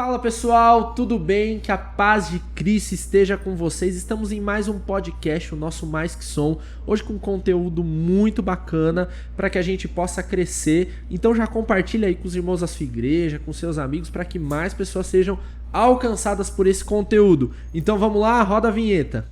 Fala pessoal, tudo bem? Que a paz de Cristo esteja com vocês. Estamos em mais um podcast, o nosso Mais Que Som, hoje com conteúdo muito bacana para que a gente possa crescer. Então já compartilha aí com os irmãos da sua igreja, com seus amigos, para que mais pessoas sejam alcançadas por esse conteúdo. Então vamos lá, roda a vinheta.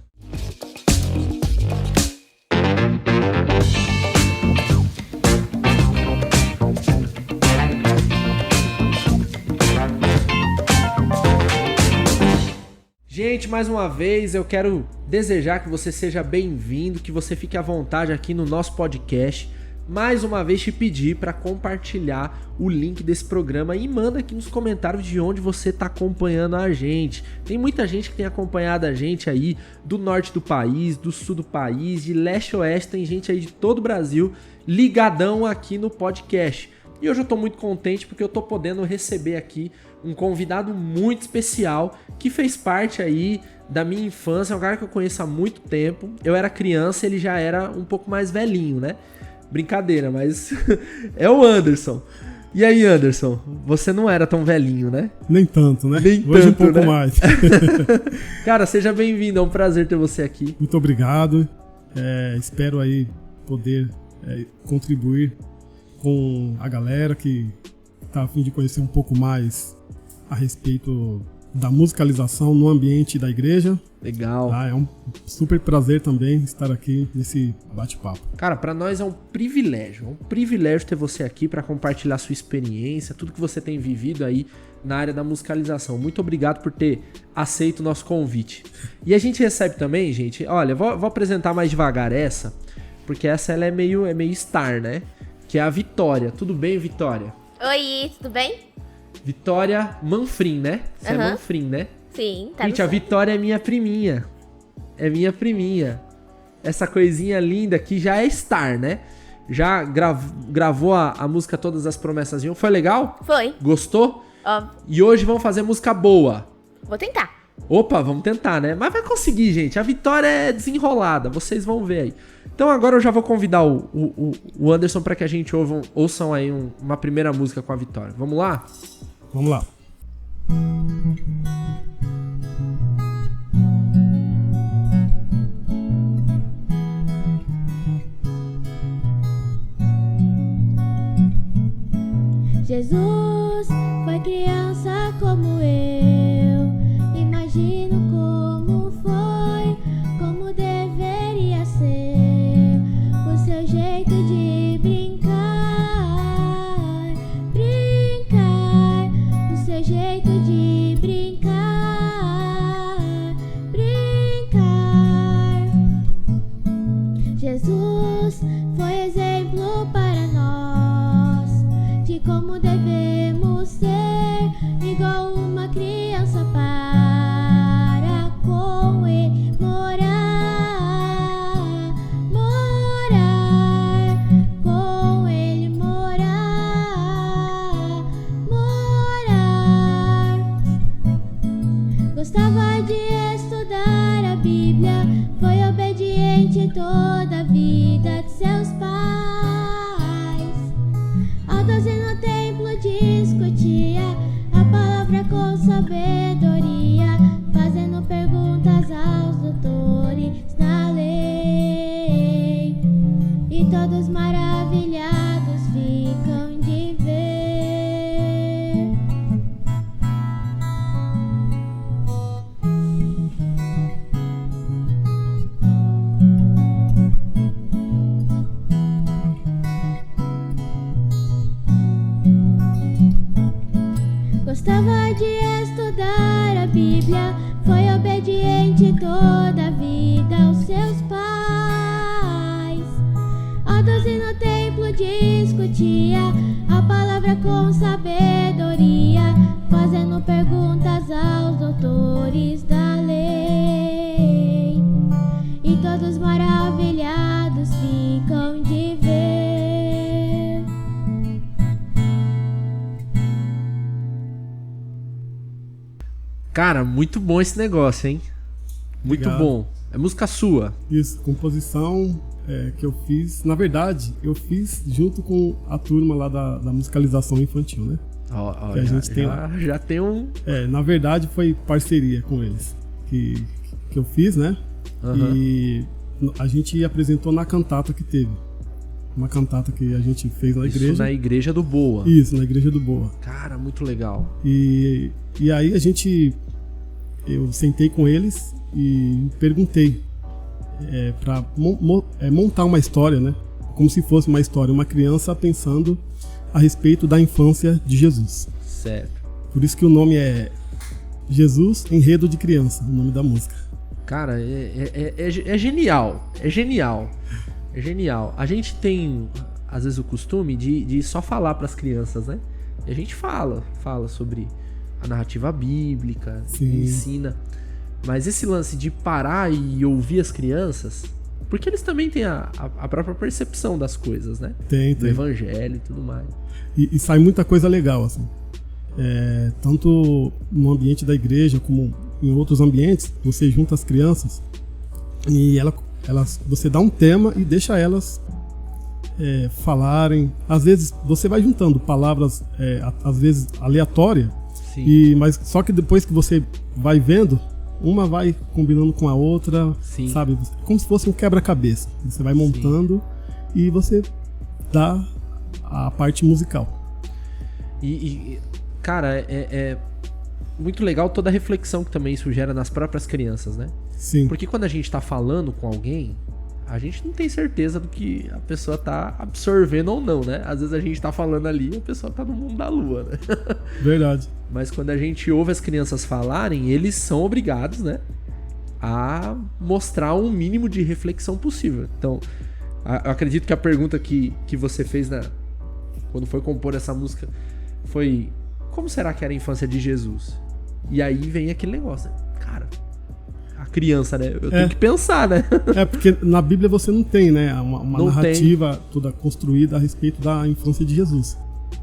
Gente, mais uma vez eu quero desejar que você seja bem-vindo, que você fique à vontade aqui no nosso podcast. Mais uma vez te pedir para compartilhar o link desse programa e manda aqui nos comentários de onde você está acompanhando a gente. Tem muita gente que tem acompanhado a gente aí do norte do país, do sul do país, de leste a oeste, tem gente aí de todo o Brasil ligadão aqui no podcast. E hoje eu estou muito contente porque eu estou podendo receber aqui um convidado muito especial que fez parte aí da minha infância, é um cara que eu conheço há muito tempo. Eu era criança, ele já era um pouco mais velhinho, né? Brincadeira, mas é o Anderson. E aí, Anderson, você não era tão velhinho, né? Nem tanto, né? Nem Hoje tanto, um pouco né? mais. Cara, seja bem-vindo, é um prazer ter você aqui. Muito obrigado. Espero aí poder contribuir com a galera que tá a fim de conhecer um pouco mais a respeito da musicalização no ambiente da igreja. Legal. É um super prazer também estar aqui nesse bate-papo. Cara, pra nós é um privilégio ter você aqui pra compartilhar sua experiência, tudo que você tem vivido aí na área da musicalização. Muito obrigado por ter aceito o nosso convite. E a gente recebe também, gente, olha, vou apresentar mais devagar essa, porque essa ela é meio star, né? Que é a Vitória. Tudo bem, Vitória? Oi, tudo bem? Vitória Manfrim, né? Você é Manfrim, né? Sim, tá. Gente, a Vitória é minha priminha. É minha priminha. Essa coisinha linda que já é star, né? Já gravou a música Todas as Promessas de Um. Foi legal? Foi. Gostou? Ó, E hoje vamos fazer música boa. vou tentar. Opa, vamos tentar, né? Mas vai conseguir, gente. A Vitória é desenrolada. Vocês vão ver aí. Então agora eu já vou convidar o Anderson para que a gente ouçam aí uma primeira música com a Vitória. Vamos lá? Vamos lá. Jesus foi criança como eu. Imagino como foi, como deveria ser o seu jeito de brincar, o seu jeito de brincar. Jesus foi exemplo para nós de como devemos ser, igual uma criança para com ele morar, com ele morar. Gostava de estudar a Bíblia, foi obediente toda a vida de seus pais. Ao doze no templo discutia a palavra com sabedoria, fazendo perguntas aos doutores na lei. E todos maravilhados ficam de ver. Gostava de estudar a Bíblia, foi obediente toda a vida aos seus pais. Ao doze no templo discutia a palavra com sabedoria, fazendo perguntas aos doutores da lei. E todos maravilhados ficam de ver. Cara, muito bom esse negócio, hein? Muito Obrigado. bom. É música sua. Isso, composição que eu fiz. Na verdade, eu fiz junto com a turma lá da musicalização infantil, né? Que a gente tem lá. Já tem um... Na verdade foi parceria com eles que eu fiz, né? Uhum. E a gente apresentou na cantata que teve. Uma cantata que a gente fez na igreja. Isso na igreja do Boa. Isso, na igreja do Boa. Cara, muito legal. E aí eu sentei com eles e perguntei para montar uma história, né? Como se fosse uma história, uma criança pensando a respeito da infância de Jesus. Certo. Por isso que o nome é Jesus Enredo de Criança, o nome da música. Cara, é genial. É genial. É genial. A gente tem, às vezes, o costume de só falar para as crianças, né? E a gente fala sobre a narrativa bíblica, ensina. Mas esse lance de parar e ouvir as crianças, porque eles também têm a própria percepção das coisas, né? Tem. Do evangelho e tudo mais. E sai muita coisa legal, assim. Tanto no ambiente da igreja como em outros ambientes, você junta as crianças e você dá um tema e deixa elas falarem. Às vezes você vai juntando palavras, às vezes aleatórias, mas só que depois que você vai vendo, uma vai combinando com a outra, sabe? Como se fosse um quebra-cabeça. Você vai montando e você dá a parte musical. Cara, é muito legal toda a reflexão que também isso gera nas próprias crianças, né? Sim. Porque quando a gente tá falando com alguém, a gente não tem certeza do que a pessoa tá absorvendo ou não, né? Às vezes a gente tá falando ali e a pessoa tá no mundo da lua, né? Verdade. Mas quando a gente ouve as crianças falarem, eles são obrigados, né, a mostrar um mínimo de reflexão possível. Então, eu acredito que a pergunta que você fez quando foi compor essa música foi: como será que era a infância de Jesus? E aí vem aquele negócio, cara, a criança, né? Eu tenho que pensar, né? Porque na Bíblia você não tem, né, uma não narrativa toda construída a respeito da infância de Jesus.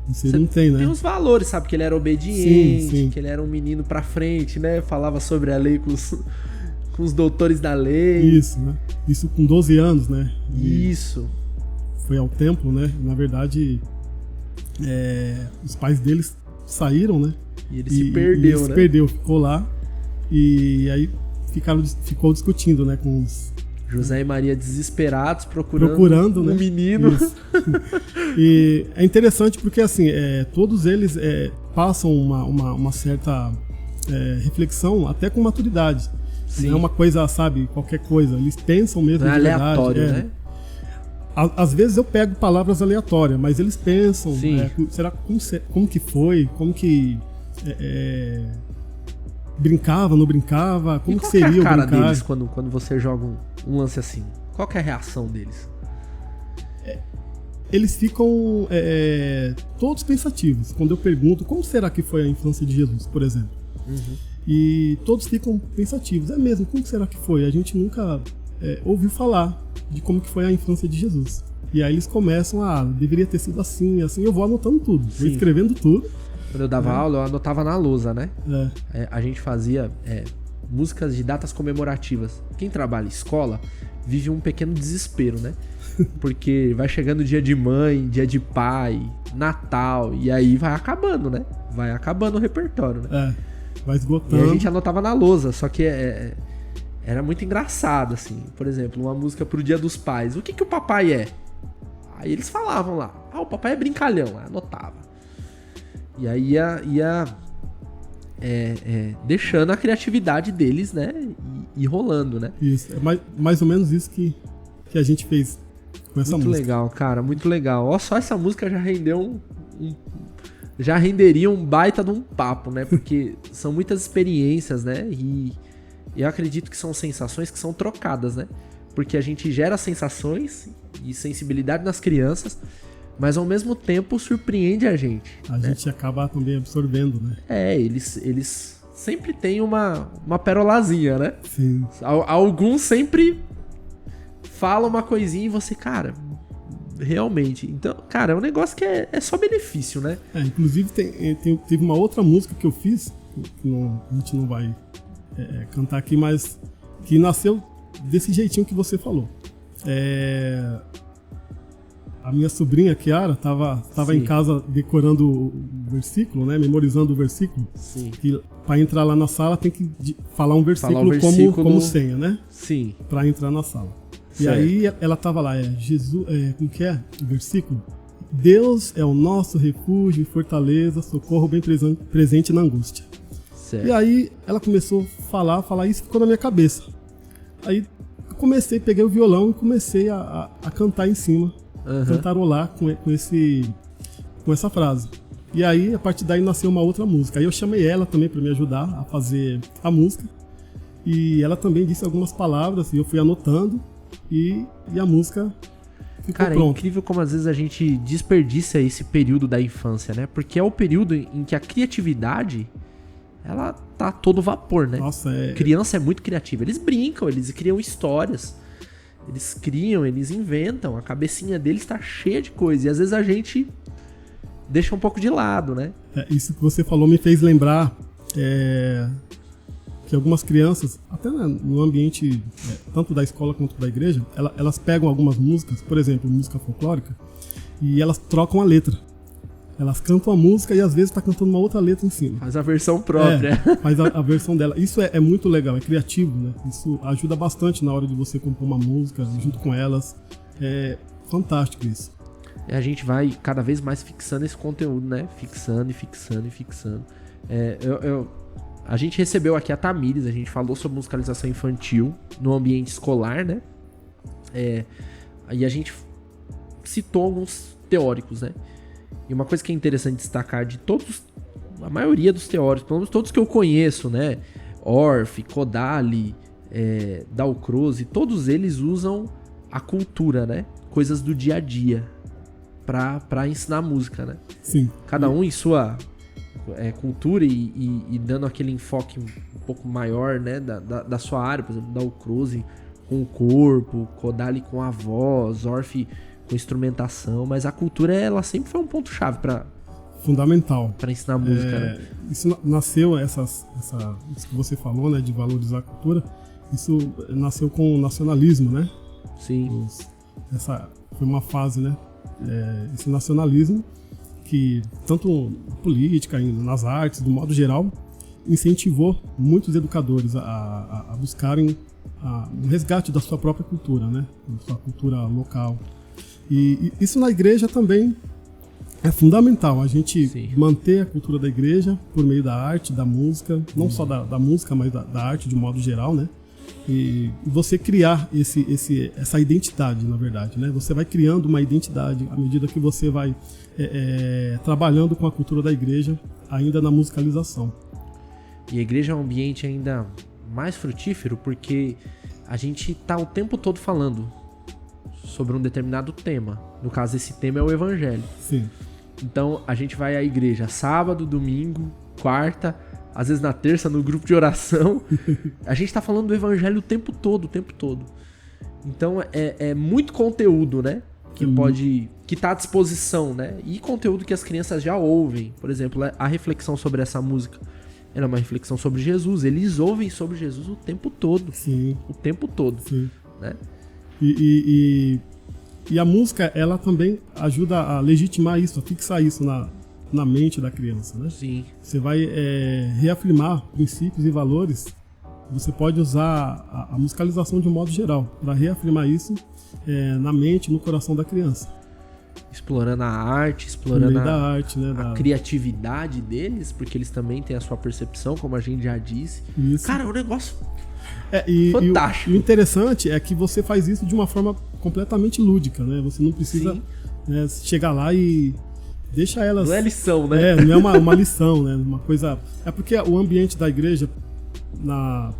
Você não tem, né? Tem os valores, sabe? Que ele era obediente, sim. que ele era um menino pra frente, né? Falava sobre a lei com os doutores da lei. Isso, né? Isso com 12 anos, né? Isso. Foi ao templo, né? Na verdade, os pais deles saíram, né? E ele se perdeu, ele né? Perdeu, ficou lá. E aí ficou discutindo, né? Com os José e Maria desesperados procurando um menino. Isso. E é interessante porque assim, todos eles passam uma certa reflexão até com maturidade. Sim. Não é uma coisa, sabe, qualquer coisa. Eles pensam mesmo. Não é de verdade, aleatório, né? Às vezes eu pego palavras aleatórias, mas eles pensam. Sim. Será como que foi? Como que brincava, não brincava? Como que seria o brincar? Qual é a cara deles quando você joga um lance assim? Qual que é a reação deles? Eles ficam todos pensativos. Quando eu pergunto como será que foi a infância de Jesus, por exemplo. Uhum. E todos ficam pensativos. É mesmo, como será que foi? A gente nunca ouviu falar de como que foi a infância de Jesus. E aí eles começam deveria ter sido assim, assim. Eu vou anotando tudo, vou escrevendo tudo. Quando eu dava aula, eu anotava na lousa, né? A gente fazia músicas de datas comemorativas. Quem trabalha em escola vive um pequeno desespero, né? Porque vai chegando o dia de mãe, dia de pai, Natal, e aí vai acabando, né? Vai acabando o repertório, né? Vai esgotando. E a gente anotava na lousa, só que era muito engraçado, assim. Por exemplo, uma música pro Dia dos Pais. O que o papai é? Aí eles falavam lá. O papai é brincalhão. Aí anotava. E aí ia deixando a criatividade deles, né? E rolando, né? Isso. É mais ou menos isso que a gente fez com essa música. Muito legal, cara. Muito legal. Ó, só essa música já rendeu já renderia um baita de um papo, né? Porque são muitas experiências, né? E eu acredito que são sensações que são trocadas, né? Porque a gente gera sensações e sensibilidade nas crianças, mas ao mesmo tempo surpreende a gente. A gente acaba também absorvendo, né? Eles sempre têm uma perolazinha, né? Sim. Alguns sempre falam uma coisinha e você, cara, realmente. Então, cara, é um negócio que é só benefício, né? Inclusive teve uma outra música que eu fiz, que a gente não vai cantar aqui, mas que nasceu desse jeitinho que você falou. a minha sobrinha, Kiara, tava Sim. em casa decorando o versículo, né? Memorizando o versículo. Sim. E para entrar lá na sala tem que falar um versículo, versículo como senha, né? Sim. Para entrar na sala. E Certo. aí ela tava lá, Jesus, como que é o versículo? Deus é o nosso refúgio e fortaleza, socorro bem presente na angústia. Certo. E aí ela começou a falar isso ficou na minha cabeça. Aí eu peguei o violão e comecei a cantar em cima, cantarolar com essa frase. E aí, a partir daí, nasceu uma outra música. Aí eu chamei ela também para me ajudar a fazer a música. E ela também disse algumas palavras e eu fui anotando e a música ficou Cara, pronta. é incrível como às vezes a gente desperdiça esse período da infância, né? Porque é o período em que a criatividade, ela tá a todo vapor, né? Nossa, Criança é muito criativa. Eles brincam, eles criam histórias. Eles inventam. A cabecinha deles tá cheia de coisa. E às vezes a gente deixa um pouco de lado, né? Isso que você falou me fez lembrar que algumas crianças, até no ambiente tanto da escola quanto da igreja, elas pegam algumas músicas, por exemplo, música folclórica, e elas trocam a letra. Elas cantam a música e às vezes tá cantando uma outra letra em cima. Faz a versão própria. Faz a versão dela. Isso é muito legal, é criativo, né? Isso ajuda bastante na hora de você compor uma música junto com elas. É fantástico isso. E a gente vai cada vez mais fixando esse conteúdo, né? Fixando e fixando e fixando. A gente recebeu aqui a Tamires, a gente falou sobre musicalização infantil no ambiente escolar, né? E a gente citou alguns teóricos, né? E uma coisa que é interessante destacar de a maioria dos teóricos, pelo menos todos que eu conheço, né? Orff, Kodali, Dalcroze, todos eles usam a cultura, né? Coisas do dia a dia pra ensinar música, né? Sim. Cada um em sua cultura e dando aquele enfoque um pouco maior, né? Da sua área, por exemplo, Dalcroze com o corpo, Kodali com a voz, Orff com instrumentação, mas a cultura, ela sempre foi um ponto-chave fundamental para ensinar música, né? Isso nasceu, isso que você falou, né, de valorizar a cultura, isso nasceu com o nacionalismo, né? Sim. Essa foi uma fase, né? Esse nacionalismo que, tanto na política, nas artes, do modo geral, incentivou muitos educadores a buscarem um resgate da sua própria cultura, né? Da sua cultura local. E isso na igreja também é fundamental, a gente manter a cultura da igreja por meio da arte, da música, não só da música, mas da arte de modo geral, né? E você criar essa identidade, na verdade, né? Você vai criando uma identidade à medida que você vai trabalhando com a cultura da igreja, ainda na musicalização. E a igreja é um ambiente ainda mais frutífero porque a gente tá o tempo todo falando sobre um determinado tema. No caso, esse tema é o evangelho. Sim. Então, a gente vai à igreja sábado, domingo, quarta, às vezes na terça, no grupo de oração. A gente tá falando do evangelho o tempo todo. Então, é muito conteúdo, né? Que tá à disposição, né? E conteúdo que as crianças já ouvem. Por exemplo, a reflexão sobre essa música, ela é uma reflexão sobre Jesus. Eles ouvem sobre Jesus o tempo todo. Sim. O tempo todo. Sim. Né? E a música, ela também ajuda a legitimar isso, a fixar isso na mente da criança, né? Sim. Você vai reafirmar princípios e valores. Você pode usar a musicalização de um modo geral para reafirmar isso na mente, no coração da criança. Explorando a arte, explorando a criatividade deles, porque eles também têm a sua percepção, como a gente já disse. Isso. Cara, é um negócio fantástico. E o interessante é que você faz isso de uma forma completamente lúdica, né? Você não precisa chegar lá e deixa elas... Não é lição, né? Não é uma lição, né? Uma coisa... É porque o ambiente da igreja,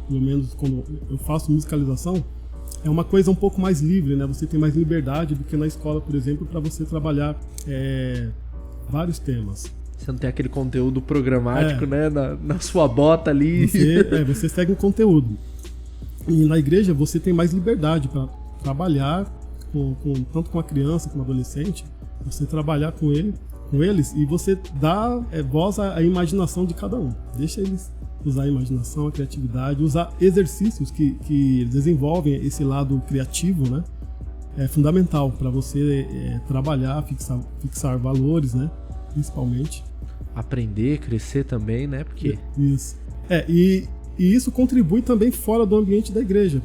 pelo menos quando eu faço musicalização, é uma coisa um pouco mais livre, né? Você tem mais liberdade do que na escola, por exemplo, para você trabalhar vários temas. Você não tem aquele conteúdo programático, né? Na sua bota ali. Você segue um conteúdo. E na igreja você tem mais liberdade para trabalhar tanto com a criança como adolescente. Você trabalhar com eles e você dá voz à imaginação de cada um. Deixa eles usar a imaginação, a criatividade, usar exercícios que desenvolvem esse lado criativo, né? é fundamental para você trabalhar, fixar valores, né? Principalmente. Aprender, crescer também, né? Porque... Isso. E isso contribui também fora do ambiente da igreja.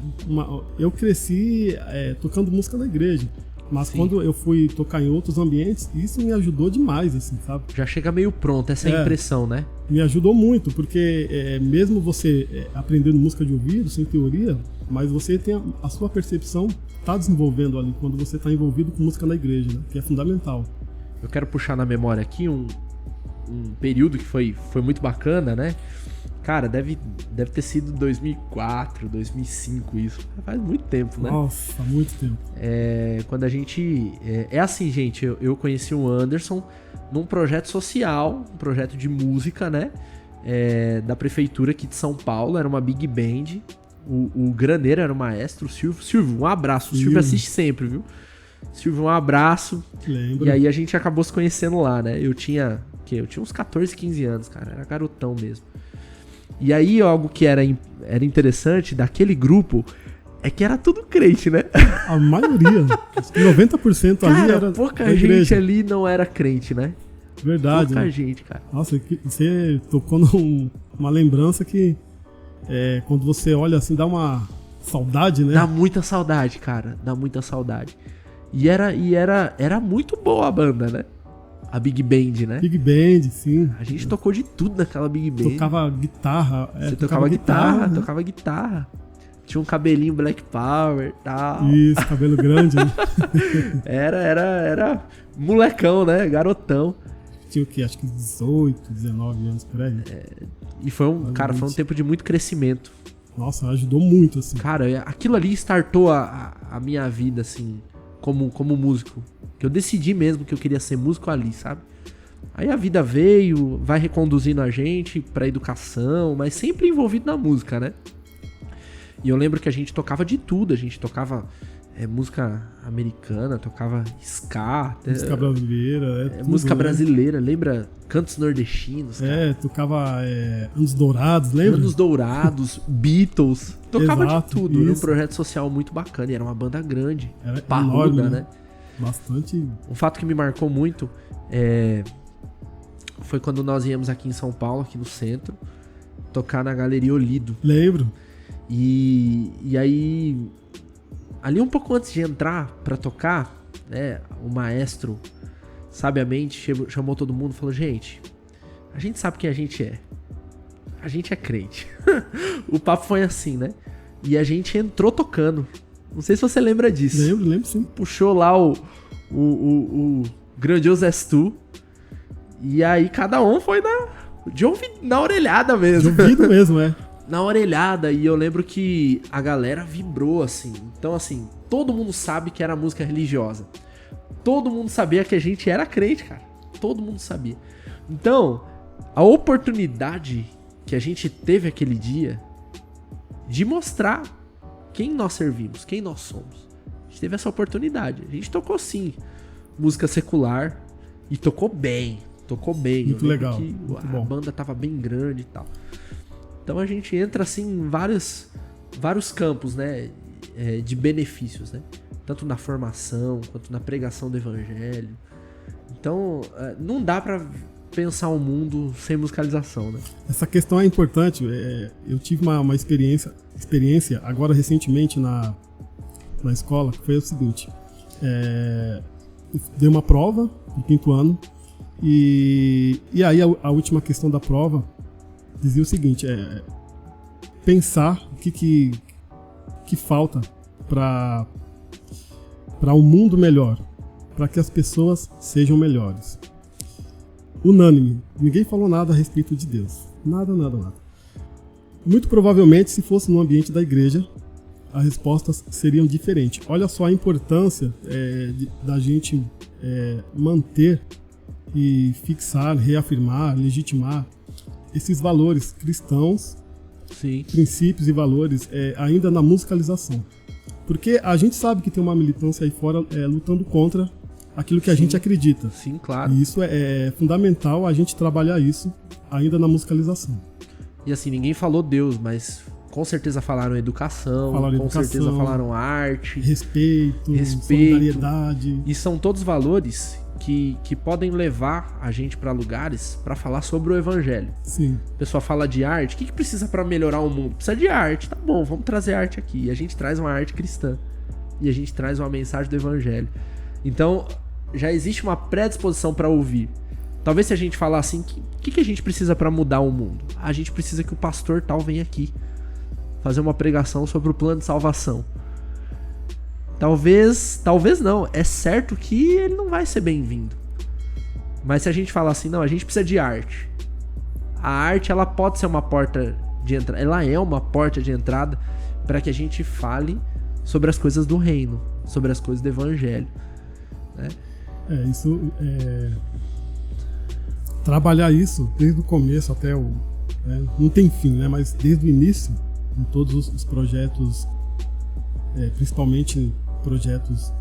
Eu cresci tocando música na igreja. Mas Sim. quando eu fui tocar em outros ambientes, isso me ajudou demais, assim, sabe? Já chega meio pronto, essa é a impressão, né? Me ajudou muito, porque mesmo você aprendendo música de ouvido, sem teoria, mas você tem a sua percepção, tá desenvolvendo ali, quando você tá envolvido com música na igreja, né? Que é fundamental. Eu quero puxar na memória aqui um período que foi muito bacana, né? Cara, deve ter sido 2004, 2005 isso. Faz muito tempo, né? Nossa, muito tempo. Quando a gente... É assim, gente, eu conheci o Anderson num projeto social, um projeto de música, né? Da prefeitura aqui de São Paulo, era uma big band. O Graneiro era o maestro, o Silvio. Silvio, um abraço. O Silvio assiste sempre, viu? Silvio, um abraço. Lembro. E aí a gente acabou se conhecendo lá, né? Eu tinha uns 14, 15 anos, cara. Era garotão mesmo. E aí, algo que era interessante daquele grupo é que era tudo crente, né? A maioria, 90% ali cara, era pouca da gente igreja. ali não era crente, né? Verdade. Pouca né? gente, cara. Nossa, você tocou numa lembrança que quando você olha assim, dá uma saudade, né? Dá muita saudade, cara. Dá muita saudade. E era muito boa a banda, né? A Big Band, né? Big Band, sim. A gente tocou de tudo naquela Big Band. Tocava guitarra. Você tocava guitarra, né? tocava guitarra. Tinha um cabelinho Black Power e tal. Isso, cabelo grande. Né? Era molecão, né? Garotão. Tinha o quê? Acho que 18, 19 anos por aí. E foi um tempo de muito crescimento. Nossa, ajudou muito, assim. Cara, aquilo ali startou a minha vida, assim, como músico. Que eu decidi mesmo que eu queria ser músico ali, sabe? Aí a vida veio, vai reconduzindo a gente pra educação, mas sempre envolvido na música, né? E eu lembro que a gente tocava de tudo, a gente tocava música americana, tocava ska. Música brasileira, tudo, música né? brasileira, lembra? Cantos nordestinos, cara. Tocava Anos Dourados, lembra? Anos Dourados, Beatles. Tocava Exato, de tudo. Era um isso. projeto social muito bacana. E era uma banda grande. Era Parruda, enorme, né? Bastante. Um fato que me marcou muito foi quando nós íamos aqui em São Paulo, aqui no centro, tocar na Galeria Olido. Lembro. E aí, ali um pouco antes de entrar pra tocar, né, o maestro sabiamente chamou todo mundo e falou: gente, a gente sabe quem a gente é. A gente é crente. O papo foi assim, né? E a gente entrou tocando. Não sei se você lembra disso. Lembro sim. Puxou lá o grandioso És Tu. E aí cada um foi na orelhada mesmo. De ouvido mesmo, Na orelhada. E eu lembro que a galera vibrou, assim. Então, assim, todo mundo sabe que era música religiosa. Todo mundo sabia que a gente era crente, cara. Todo mundo sabia. Então, a oportunidade que a gente teve aquele dia de mostrar quem nós servimos, quem nós somos. A gente teve essa oportunidade. A gente tocou, sim, música secular. E tocou bem. Muito legal. Que muito a bom. banda tava bem grande e tal. Então a gente entra assim em vários campos, né, de benefícios, né? Tanto na formação quanto na pregação do evangelho. Então não dá pra pensar um mundo sem musicalização, né? Essa questão é importante. Eu tive uma experiência agora recentemente na escola, que foi o seguinte. Dei uma prova no 5º ano e aí a última questão da prova dizia o seguinte: pensar o que falta para um mundo melhor, para que as pessoas sejam melhores. Unânime, ninguém falou nada a respeito de Deus. Nada. Muito provavelmente, se fosse no ambiente da igreja, as respostas seriam diferentes. Olha só a importância da gente manter e fixar, reafirmar, legitimar esses valores cristãos, Sim. princípios e valores ainda na musicalização. Porque a gente sabe que tem uma militância aí fora lutando contra aquilo que a gente acredita. Sim, claro. E isso é fundamental a gente trabalhar isso ainda na musicalização. E assim, ninguém falou Deus, mas com certeza falaram educação, Falaram com educação, certeza falaram arte, respeito, Respeito. solidariedade. e são todos valores que podem levar a gente pra lugares pra falar sobre o evangelho. Sim, A pessoa fala de arte, o que precisa pra melhorar o mundo? Precisa de arte, tá bom, vamos trazer arte aqui. E a gente traz uma arte cristã, e a gente traz uma mensagem do evangelho. Então, já existe uma predisposição pra ouvir. Talvez se a gente falar assim, o que a gente precisa pra mudar o mundo? A gente precisa que o pastor tal venha aqui fazer uma pregação sobre o plano de salvação. Talvez não, é certo que ele não vai ser bem-vindo. Mas se a gente falar assim, não, a gente precisa de arte. A arte, ela pode ser uma porta de entrada, ela é uma porta de entrada para que a gente fale sobre as coisas do reino, sobre as coisas do evangelho, né? Trabalhar isso desde o começo até o... não tem fim, né? Mas desde o início, em todos os projetos, principalmente projetos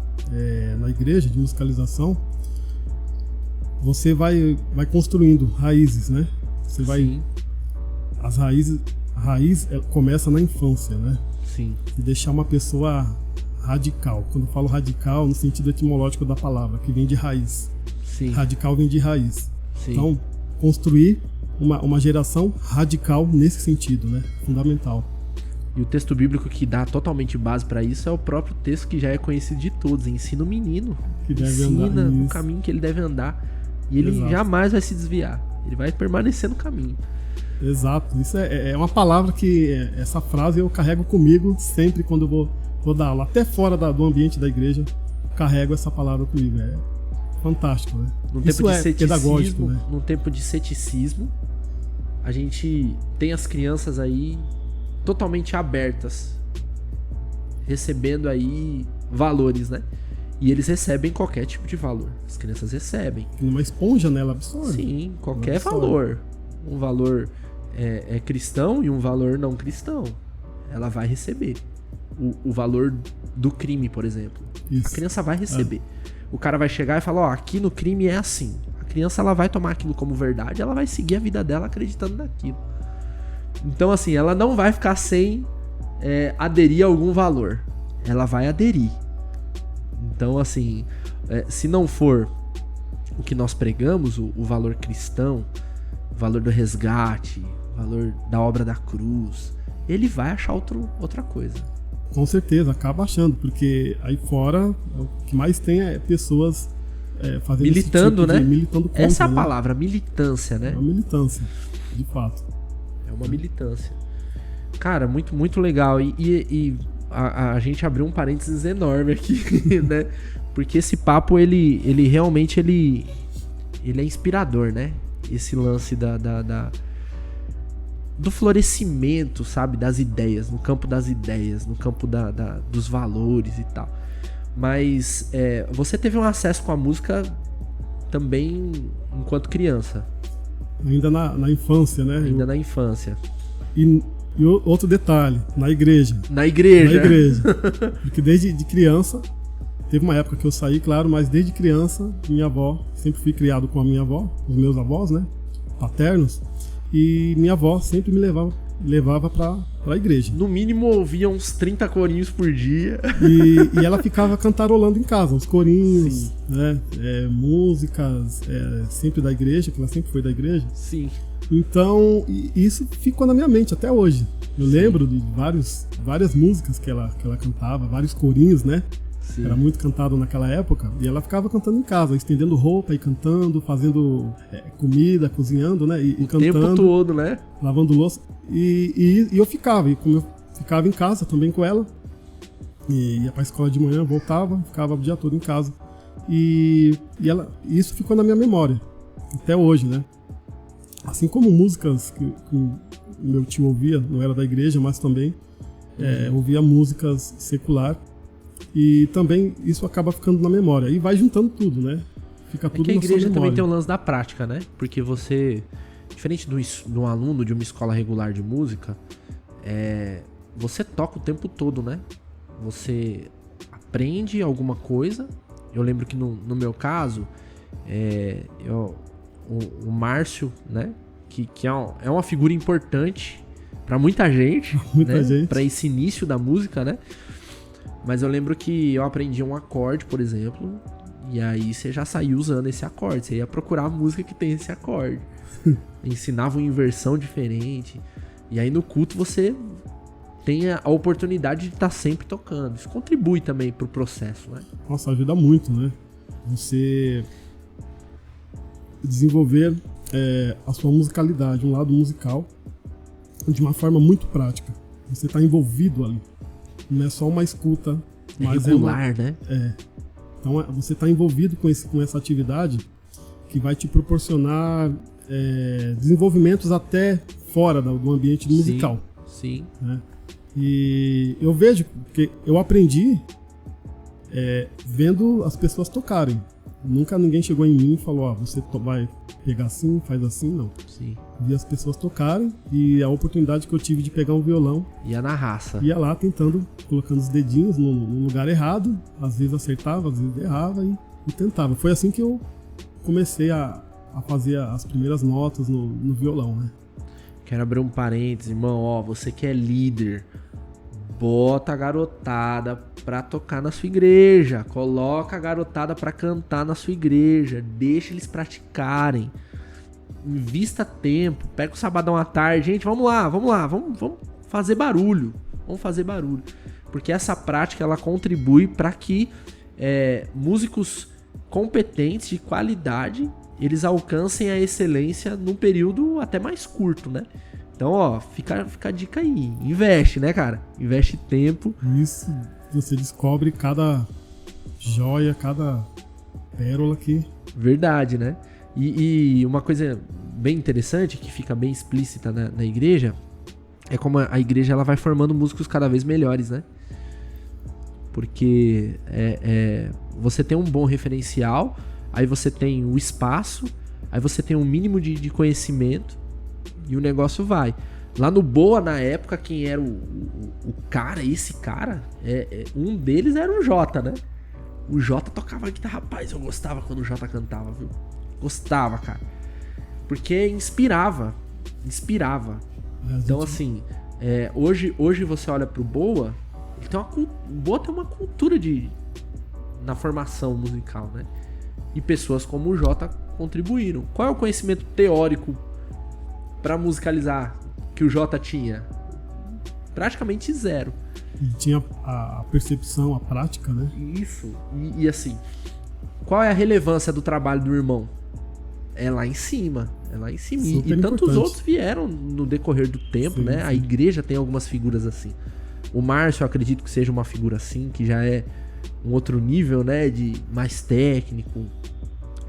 na igreja de musicalização, você vai construindo raízes, né? Você vai... Sim, A raiz começa na infância, né? sim, E deixar uma pessoa radical. Quando eu falo radical, no sentido etimológico da palavra, que vem de raiz. sim, Radical vem de raiz. sim. Então, construir uma geração radical nesse sentido, né? Fundamental. E o texto bíblico que dá totalmente base para isso é o próprio texto que já é conhecido de todos. Ensina o menino, Que deve ensina andar, o isso. caminho que ele deve andar. E ele Exato. jamais vai se desviar. Ele vai permanecer no caminho. Exato. Isso é uma palavra que... essa frase eu carrego comigo sempre quando eu vou dar aula. Até fora do ambiente da igreja, carrego essa palavra comigo. É fantástico, né? Num Isso tempo de é pedagógico, ceticismo, né? num tempo de ceticismo, a gente tem as crianças aí totalmente abertas, recebendo aí valores, né? E eles recebem qualquer tipo de valor. As crianças recebem. Uma esponja, né? Ela absorve. Sim, qualquer absorve. valor. Um valor é cristão e um valor não cristão. Ela vai receber. O valor do crime, por exemplo. Isso. A criança vai receber. O cara vai chegar e falar, ó, aqui no crime é assim. A criança, ela vai tomar aquilo como verdade, ela vai seguir a vida dela acreditando naquilo. Então, assim, ela não vai ficar sem aderir a algum valor. Ela vai aderir. Então, assim, se não for o que nós pregamos, o valor cristão, o valor do resgate, o valor da obra da cruz, ele vai achar outra coisa. Com certeza, acaba achando, porque aí fora o que mais tem é pessoas fazendo Militando, esse tipo né? militando contra, Essa é a né? palavra, militância, É né? uma militância, de fato. É uma militância. Cara, muito, muito legal. E a gente abriu um parênteses enorme aqui, né? Porque esse papo, ele realmente ele é inspirador, né? Esse lance do florescimento, sabe? Das ideias, no campo das ideias, no campo dos valores e tal. Mas você teve um acesso com a música também enquanto criança. Ainda na infância, né? Ainda na infância. E outro detalhe, na igreja. Na igreja. Na igreja. Porque desde de criança, teve uma época que eu saí, claro, mas desde criança, minha avó, sempre fui criado com a minha avó, os meus avós, né? Paternos. E minha avó sempre me levava pra igreja. No mínimo ouvia uns 30 corinhos por dia. E ela ficava cantarolando em casa, uns corinhos, Sim. né? Músicas sempre da igreja, que ela sempre foi da igreja. Sim. Então, isso ficou na minha mente até hoje. Eu lembro de várias músicas que ela cantava, vários corinhos, né? Sim. Era muito cantado naquela época. E ela ficava cantando em casa, estendendo roupa e cantando, fazendo comida, cozinhando, né? E O cantando, tempo todo, né? lavando louça. E eu ficava. E como eu ficava em casa também com ela, e ia pra escola de manhã, voltava, ficava o dia todo em casa. E isso ficou na minha memória, até hoje, né? Assim como músicas que o meu tio ouvia, não era da igreja, mas também ouvia músicas secular. E também isso acaba ficando na memória. E vai juntando tudo, né? Fica tudo que a na sua igreja também memória. tem o lance da prática, né? Porque você, diferente de um aluno de uma escola regular de música, você toca o tempo todo, né? Você aprende alguma coisa. Eu lembro que no meu caso, o Márcio, né? Que é uma figura importante pra muita gente, Muita né? gente. Pra esse início da música, né? Mas eu lembro que eu aprendi um acorde, por exemplo, e aí você já saiu usando esse acorde. Você ia procurar a música que tem esse acorde. Ensinava uma inversão diferente. E aí no culto você tem a oportunidade de estar sempre tocando. Isso contribui também pro processo, né? Nossa, ajuda muito, né? Você desenvolver a sua musicalidade, um lado musical, de uma forma muito prática. Você está envolvido ali. Não é só uma escuta, mas regular, né? Então você está envolvido com essa atividade que vai te proporcionar desenvolvimentos até fora do ambiente musical. Sim. Né? E eu vejo, porque eu aprendi vendo as pessoas tocarem. Nunca ninguém chegou em mim e falou, você vai pegar assim, faz assim, não. Sim. Vi as pessoas tocarem e a oportunidade que eu tive de pegar um violão. Ia na raça. Ia lá tentando, colocando os dedinhos no lugar errado, às vezes acertava, às vezes errava e tentava. Foi assim que eu comecei a fazer as primeiras notas no violão, né? Quero abrir um parênteses, irmão, você que é líder, bota a garotada pra tocar na sua igreja, coloca a garotada pra cantar na sua igreja, deixa eles praticarem, invista tempo, pega o sabadão à tarde, gente, vamos lá, vamos fazer barulho, porque essa prática ela contribui para que músicos competentes de qualidade eles alcancem a excelência num período até mais curto, né? Então, fica a dica aí. Investe, né, cara? Investe tempo. Isso, você descobre cada joia, cada pérola que... Verdade, né? E uma coisa bem interessante, que fica bem explícita na igreja, é como a igreja ela vai formando músicos cada vez melhores, né? Porque você tem um bom referencial, aí você tem o espaço, aí você tem um mínimo de conhecimento e o negócio vai. Lá no Boa, na época, quem era o cara, esse cara, um deles era o Jota, né? O Jota tocava guitarra. Rapaz, eu gostava quando o Jota cantava, viu? Gostava, cara. Porque inspirava. Então, assim, hoje você olha pro Boa, o Boa tem uma cultura na formação musical, né? E pessoas como o Jota contribuíram. Qual é o conhecimento teórico pra musicalizar que o Jota tinha? Praticamente zero. E tinha a percepção, a prática, né? Isso. E assim, qual é a relevância do trabalho do irmão? É lá em cima. Super E tantos importante. outros vieram no decorrer do tempo, Sim, né? sim. A igreja tem algumas figuras assim. O Márcio, eu acredito que seja uma figura assim, que já é um outro nível, né? De mais técnico,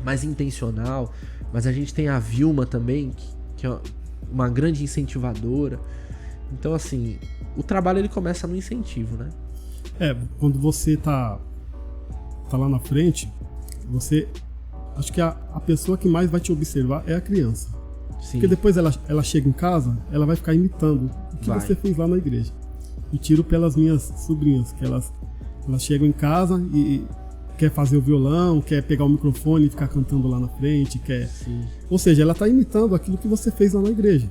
mais intencional. Mas a gente tem a Vilma também, que é uma grande incentivadora. Então, assim, o trabalho ele começa no incentivo, né? Quando você tá lá na frente, acho que a pessoa que mais vai te observar é a criança. Sim. Porque depois ela chega em casa, ela vai ficar imitando o que você fez lá na igreja. E tiro pelas minhas sobrinhas, que elas chegam em casa e quer fazer o violão, quer pegar o microfone e ficar cantando lá na frente, quer... Sim. Ou seja, ela tá imitando aquilo que você fez lá na igreja.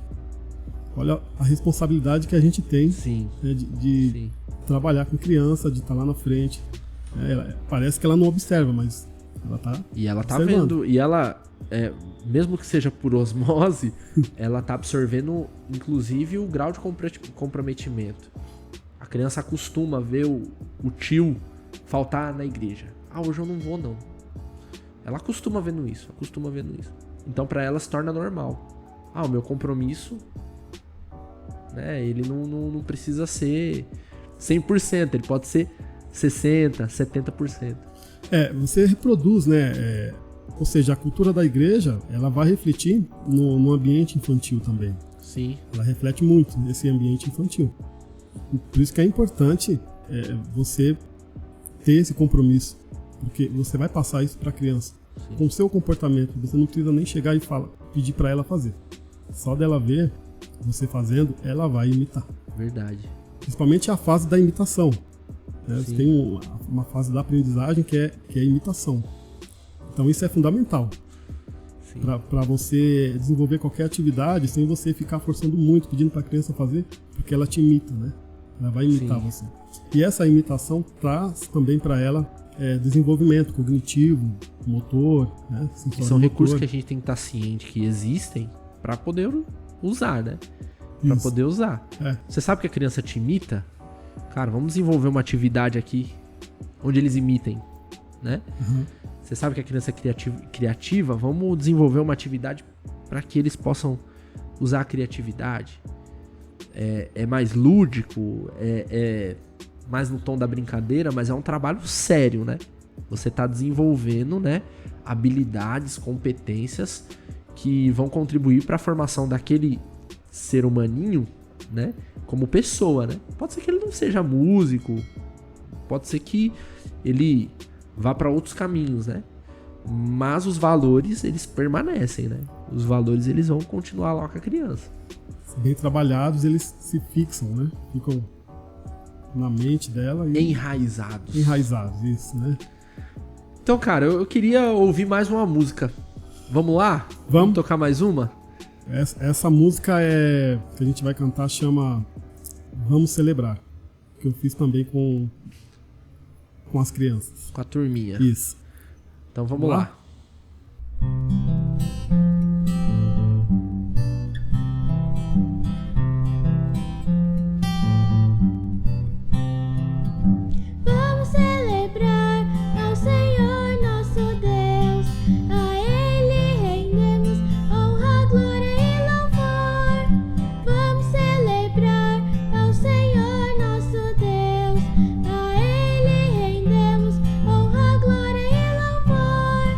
Olha a responsabilidade que a gente tem, Sim. né, de Sim. trabalhar com criança, de estar lá na frente. Parece que ela não observa, mas ela tá E ela tá observando. vendo, e ela, mesmo que seja por osmose, ela tá absorvendo, inclusive, o grau de comprometimento. A criança acostuma ver o tio faltar na igreja. Hoje eu não vou, não. Ela acostuma vendo isso. Então, pra ela se torna normal. O meu compromisso, né, ele não precisa ser 100%, ele pode ser 60%, 70%. Você reproduz, né? Ou seja, a cultura da igreja, ela vai refletir no ambiente infantil também. Sim. Ela reflete muito nesse ambiente infantil. E por isso que é importante você ter esse compromisso, porque você vai passar isso para a criança. Sim. Com o seu comportamento, você não precisa nem chegar e pedir para ela fazer. Só dela ver você fazendo, ela vai imitar. Verdade. Principalmente a fase da imitação. Né? Você Sim. tem uma fase da aprendizagem que é a imitação. Então isso é fundamental. Sim. Para você desenvolver qualquer atividade sem você ficar forçando muito, pedindo para a criança fazer, porque ela te imita, né? Ela vai imitar você. E essa imitação traz também para ela desenvolvimento cognitivo, motor, né? Que são recursos que a gente tem que estar ciente que existem para poder usar, né? Para poder usar. Você sabe que a criança te imita? Cara, vamos desenvolver uma atividade aqui onde eles imitem, né? Você sabe que a criança é criativa? Vamos desenvolver uma atividade para que eles possam usar a criatividade. É mais lúdico, é mais no tom da brincadeira, mas é um trabalho sério, né? Você está desenvolvendo, né, habilidades, competências que vão contribuir para a formação daquele ser humaninho, né, como pessoa, né? Pode ser que ele não seja músico, pode ser que ele vá para outros caminhos, né? Mas os valores, eles permanecem, né? Os valores, eles vão continuar lá com a criança. Bem trabalhados, eles se fixam, né? Ficam na mente dela e... Enraizados, isso, né? Então, cara, eu queria ouvir mais uma música. Vamos lá? Vamos tocar mais uma? Essa música que a gente vai cantar chama Vamos Celebrar, que eu fiz também com as crianças. Com a turminha. Isso. Então vamos lá. Vamos celebrar ao Senhor nosso Deus, a Ele rendemos honra, glória e louvor. Vamos celebrar ao Senhor nosso Deus, a Ele rendemos honra, glória e louvor.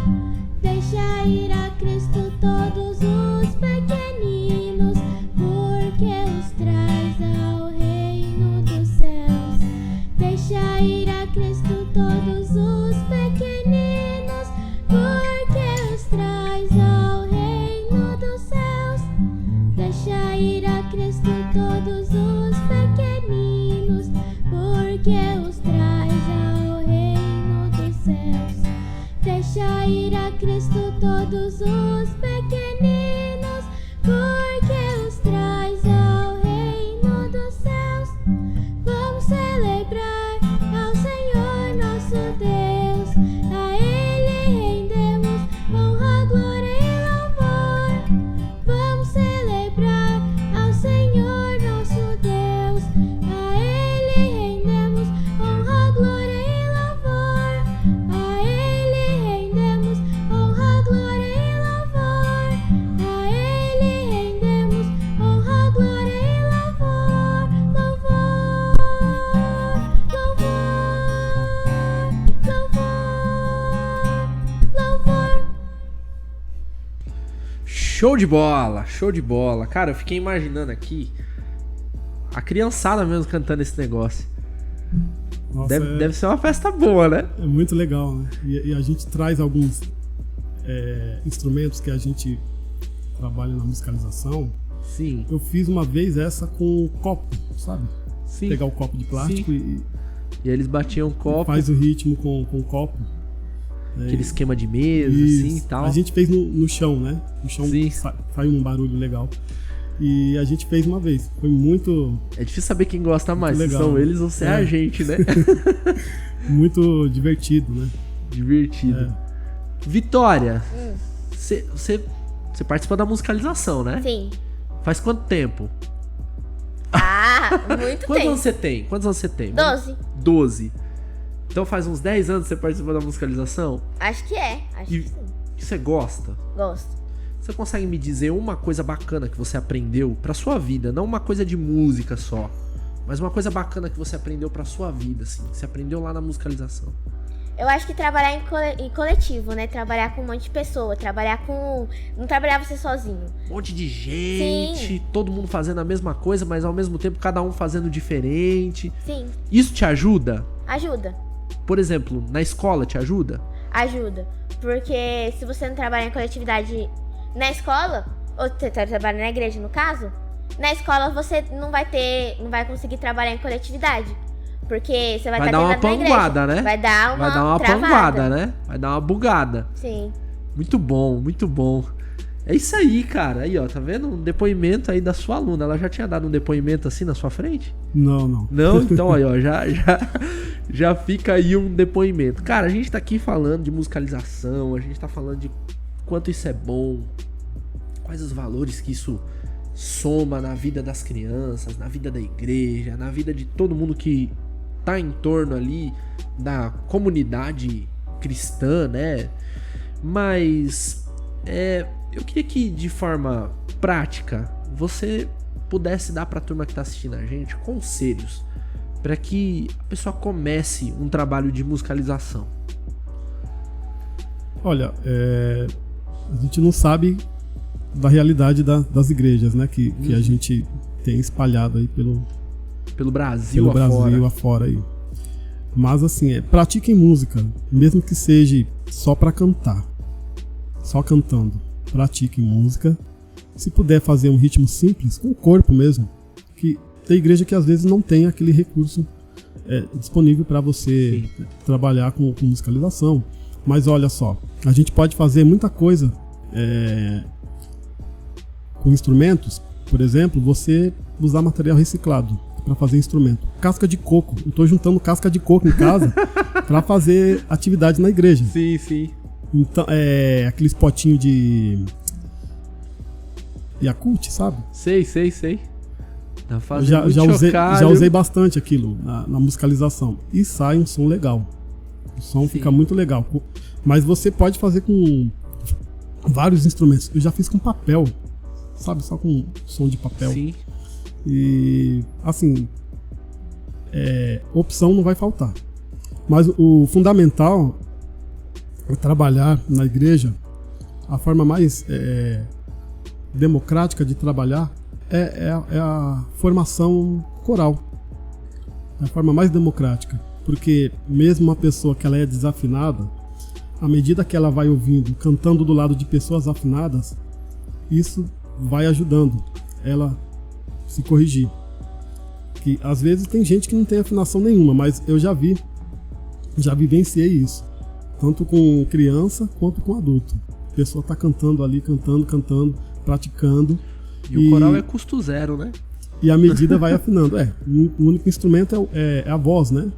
Deixa ir a Cristo todos os pequeninos, porque os traz ao reino dos céus. Deixa ir a Cristo todos os pequeninos, porque os traz ao reino dos céus. Deixa ir a Cristo todos os pequeninos, porque os traz ao reino dos céus. Deixa ir a Cristo todos os pequeninos, porque os traz ao reino dos céus. Vamos celebrar ao Senhor nosso Deus, a Ele rendemos honra, glória e louvor. Vamos celebrar ao Senhor nosso Deus, a Ele rendemos honra, glória e louvor. A Ele rendemos honra, glória e louvor. A Ele rendemos honra, glória e louvor. Louvor, louvor, louvor. Show de bola, show de bola. Cara, eu fiquei imaginando aqui a criançada mesmo cantando esse negócio. Nossa, Deve ser uma festa boa, né? É muito legal, né? E a gente traz alguns instrumentos que a gente trabalha na musicalização. Sim. Eu fiz uma vez essa com copo, sabe? Sim. Pegar o copo de plástico e E aí eles batiam copo, faz o ritmo com o copo. aquele esquema de mesa, Isso. assim e tal. A gente fez no chão, né? No chão Sim. sai um barulho legal. E a gente fez uma vez. Foi muito, É difícil saber quem gosta mais, se legal. são eles ou se é a gente, né? muito divertido, né? Divertido. Vitória, você participa da musicalização, né? Sim. Faz quanto tempo? Ah, muito Quantos anos tempo. você tem? Quantos anos você tem? 12. 12. Então faz uns 10 anos que você participa da musicalização? Acho que é. Acho E que sim. você gosta? Gosto. Você consegue me dizer uma coisa bacana que você aprendeu pra sua vida? Não uma coisa de música só, mas uma coisa bacana que você aprendeu pra sua vida, assim. Que você aprendeu lá na musicalização. Eu acho que trabalhar em coletivo, né? Trabalhar com um monte de pessoa. Não trabalhar você sozinho. Um monte de gente, Sim. todo mundo fazendo a mesma coisa, mas ao mesmo tempo cada um fazendo diferente. Sim. Isso te ajuda? Ajuda. Por exemplo, na escola te ajuda? Ajuda. Porque se você não trabalhar em coletividade na escola, ou você trabalha na igreja no caso, na escola você não vai conseguir trabalhar em coletividade. Porque você vai Vai estar dar uma treinado na panguada, igreja. né? Vai dar uma Vai dar uma travada. panguada, né? Vai dar uma bugada. Sim. Muito bom, muito bom. É isso aí, cara. Aí, ó, tá vendo? Um depoimento aí da sua aluna. Ela já tinha dado um depoimento assim na sua frente? Não. Não? Então, aí, ó, já fica aí um depoimento. Cara, a gente tá aqui falando de musicalização, a gente tá falando de quanto isso é bom, quais os valores que isso soma na vida das crianças, na vida da igreja, na vida de todo mundo que tá em torno ali da comunidade cristã, né? Mas eu queria que de forma prática você pudesse dar pra turma que tá assistindo a gente conselhos para que a pessoa comece um trabalho de musicalização. Olha, a gente não sabe da realidade das igrejas, né? Que a gente tem espalhado aí pelo Brasil afora aí. Mas assim, pratiquem música, mesmo que seja só pra cantar. Só cantando. Pratiquem música. Se puder fazer um ritmo simples, com o corpo mesmo. Que tem igreja que às vezes não tem aquele recurso disponível para você trabalhar com musicalização. Mas olha só, a gente pode fazer muita coisa com instrumentos. Por exemplo, você usar material reciclado para fazer instrumento. Casca de coco. Eu tô juntando casca de coco em casa para fazer atividade na igreja. Sim. Então, aqueles potinhos de Yakult, sabe? Sei. Tá fazendo já usei bastante aquilo na musicalização. E sai um som legal. O som fica muito legal. Mas você pode fazer com vários instrumentos. Eu já fiz com papel, sabe? Só com som de papel. Sim. E, assim, opção não vai faltar. Mas o fundamental é trabalhar na igreja. A forma mais democrática de trabalhar é a formação coral. É a forma mais democrática. Porque mesmo uma pessoa que ela é desafinada, à medida que ela vai ouvindo, cantando do lado de pessoas afinadas, isso vai ajudando ela se corrigir. Que às vezes tem gente que não tem afinação nenhuma, mas eu já vivenciei isso. Tanto com criança quanto com adulto. A pessoa tá cantando ali, cantando, praticando. E o coral é custo zero, né? E a medida vai afinando. O único instrumento é a voz, né?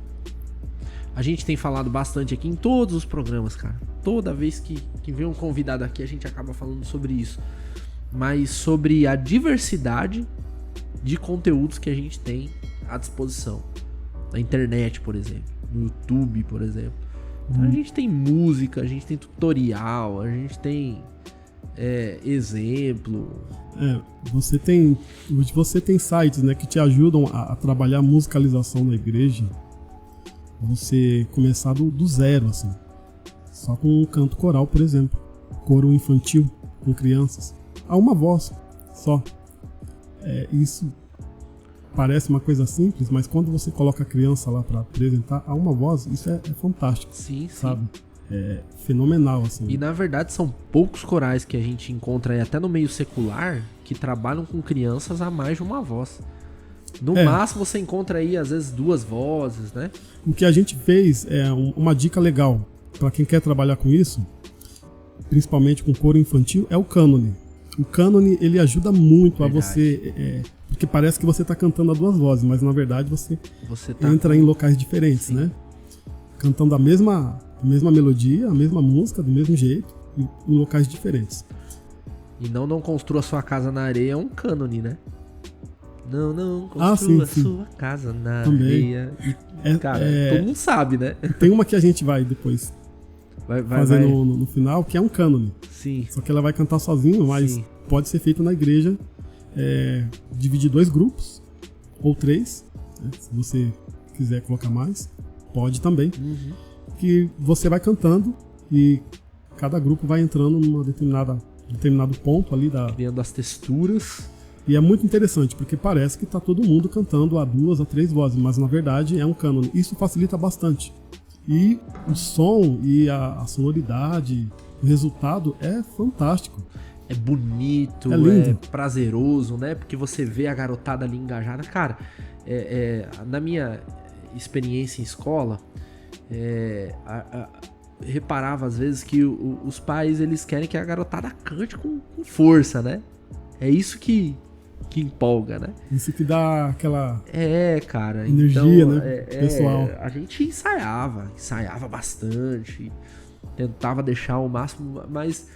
A gente tem falado bastante aqui em todos os programas, cara. Toda vez que vem um convidado aqui, a gente acaba falando sobre isso. Mas sobre a diversidade de conteúdos que a gente tem à disposição. Na internet, por exemplo. No YouTube, por exemplo. Então a gente tem música, a gente tem tutorial, a gente tem exemplo. Você tem sites, né, que te ajudam a trabalhar a musicalização na igreja. Você começar do zero, assim. Só com um canto coral, por exemplo. Coro infantil, com crianças. Há uma voz só. Isso parece uma coisa simples, mas quando você coloca a criança lá para apresentar, há uma voz, isso é fantástico. Sim. Sabe? É fenomenal, assim. E na verdade são poucos corais que a gente encontra aí, até no meio secular, que trabalham com crianças a mais de uma voz. No máximo você encontra aí, às vezes, 2 vozes, né? O que a gente fez é uma dica legal para quem quer trabalhar com isso, principalmente com coro infantil, é o cânone. O cânone, ele ajuda muito a você... porque parece que você está cantando a 2 vozes, mas na verdade você entra em locais diferentes, né? Cantando a mesma melodia, a mesma música, do mesmo jeito, em locais diferentes. E não construa sua casa na areia é um cânone, né? Não construa sua casa na areia. Cara, todo mundo sabe, né? Tem uma que a gente vai depois fazer no final, que é um cânone. Sim. Só que ela vai cantar sozinho, mas pode ser feito na igreja. Dividir 2 grupos, ou 3, né? Se você quiser colocar mais, pode também. Que você vai cantando e cada grupo vai entrando numa determinado ponto ali criando as texturas. E é muito interessante, porque parece que tá todo mundo cantando a 2 a 3 vozes, mas na verdade é um cânone. Isso facilita bastante. E o som e a sonoridade, o resultado é fantástico. É bonito, é prazeroso, né? Porque você vê a garotada ali engajada. Cara, na minha experiência em escola, reparava às vezes que os pais, eles querem que a garotada cante com força, né? É isso que empolga, né? Isso que dá aquela cara. energia, então, né, pessoal. A gente ensaiava bastante, tentava deixar o máximo, mas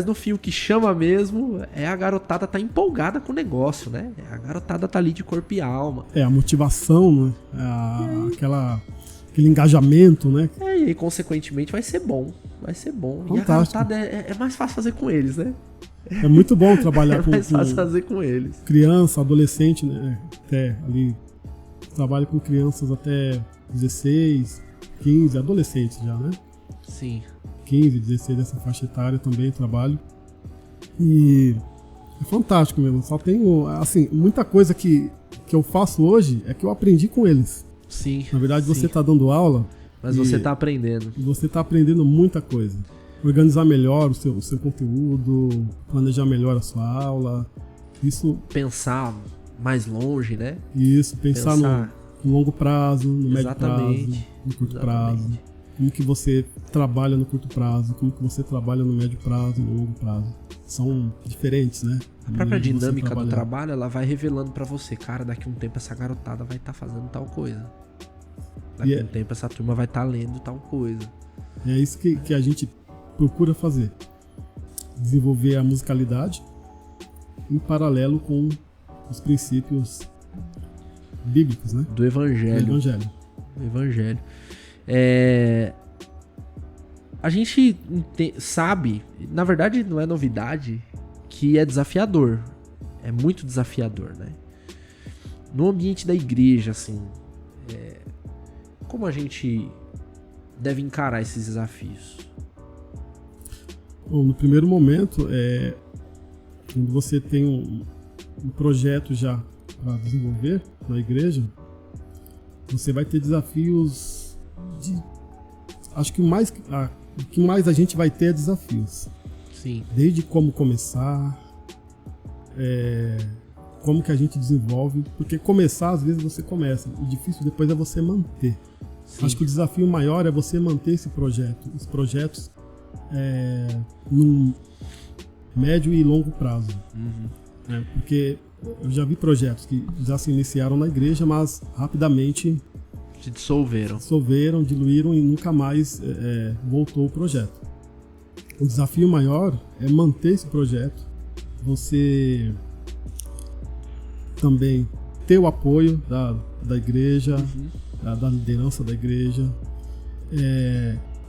no fim o que chama mesmo é a garotada tá empolgada com o negócio, né? A garotada tá ali de corpo e alma. A motivação, né? Aquele engajamento, né? E aí, consequentemente, vai ser bom. Fantástico. E a garotada é mais fácil fazer com eles, né? É muito bom trabalhar É mais fácil fazer com eles. criança, adolescente, né? Até ali. Trabalho com crianças até 16, 15, adolescentes já, né? Sim. 15, 16 dessa faixa etária também trabalho. E é fantástico mesmo. Só tenho, assim, muita coisa que eu faço hoje é que eu aprendi com eles. Sim. Na verdade, sim. você tá dando aula. Mas você tá aprendendo. E você tá aprendendo muita coisa. Organizar melhor o seu conteúdo, planejar melhor a sua aula. Isso. Pensar mais longe, né? Isso, pensar no longo prazo, no médio prazo, no curto prazo. Como que você trabalha no curto prazo, como que você trabalha no médio prazo, no longo prazo. São diferentes, né? A própria dinâmica do trabalho, ela vai revelando pra você, cara, daqui a um tempo essa garotada vai estar fazendo tal coisa. Daqui a um tempo essa turma vai estar lendo tal coisa. É isso que a gente procura fazer. Desenvolver a musicalidade em paralelo com os princípios bíblicos, né? Do evangelho. A gente sabe, na verdade não é novidade, que é desafiador. É muito desafiador, né? No ambiente da igreja, assim, como a gente deve encarar esses desafios? Bom, no primeiro momento, quando você tem um projeto já para desenvolver na igreja, você vai ter desafios acho que o que mais a gente vai ter é desafios. Sim. Desde como começar, como que a gente desenvolve, porque começar, às vezes você começa, o difícil depois é você manter. Sim. Acho que o desafio maior é você manter esse projeto, os projetos num médio e longo prazo. Uhum. Porque eu já vi projetos que já se iniciaram na igreja, mas rapidamente se dissolveram, diluíram e nunca mais voltou o projeto. O desafio maior é manter esse projeto, você também ter o apoio da igreja, da liderança da igreja,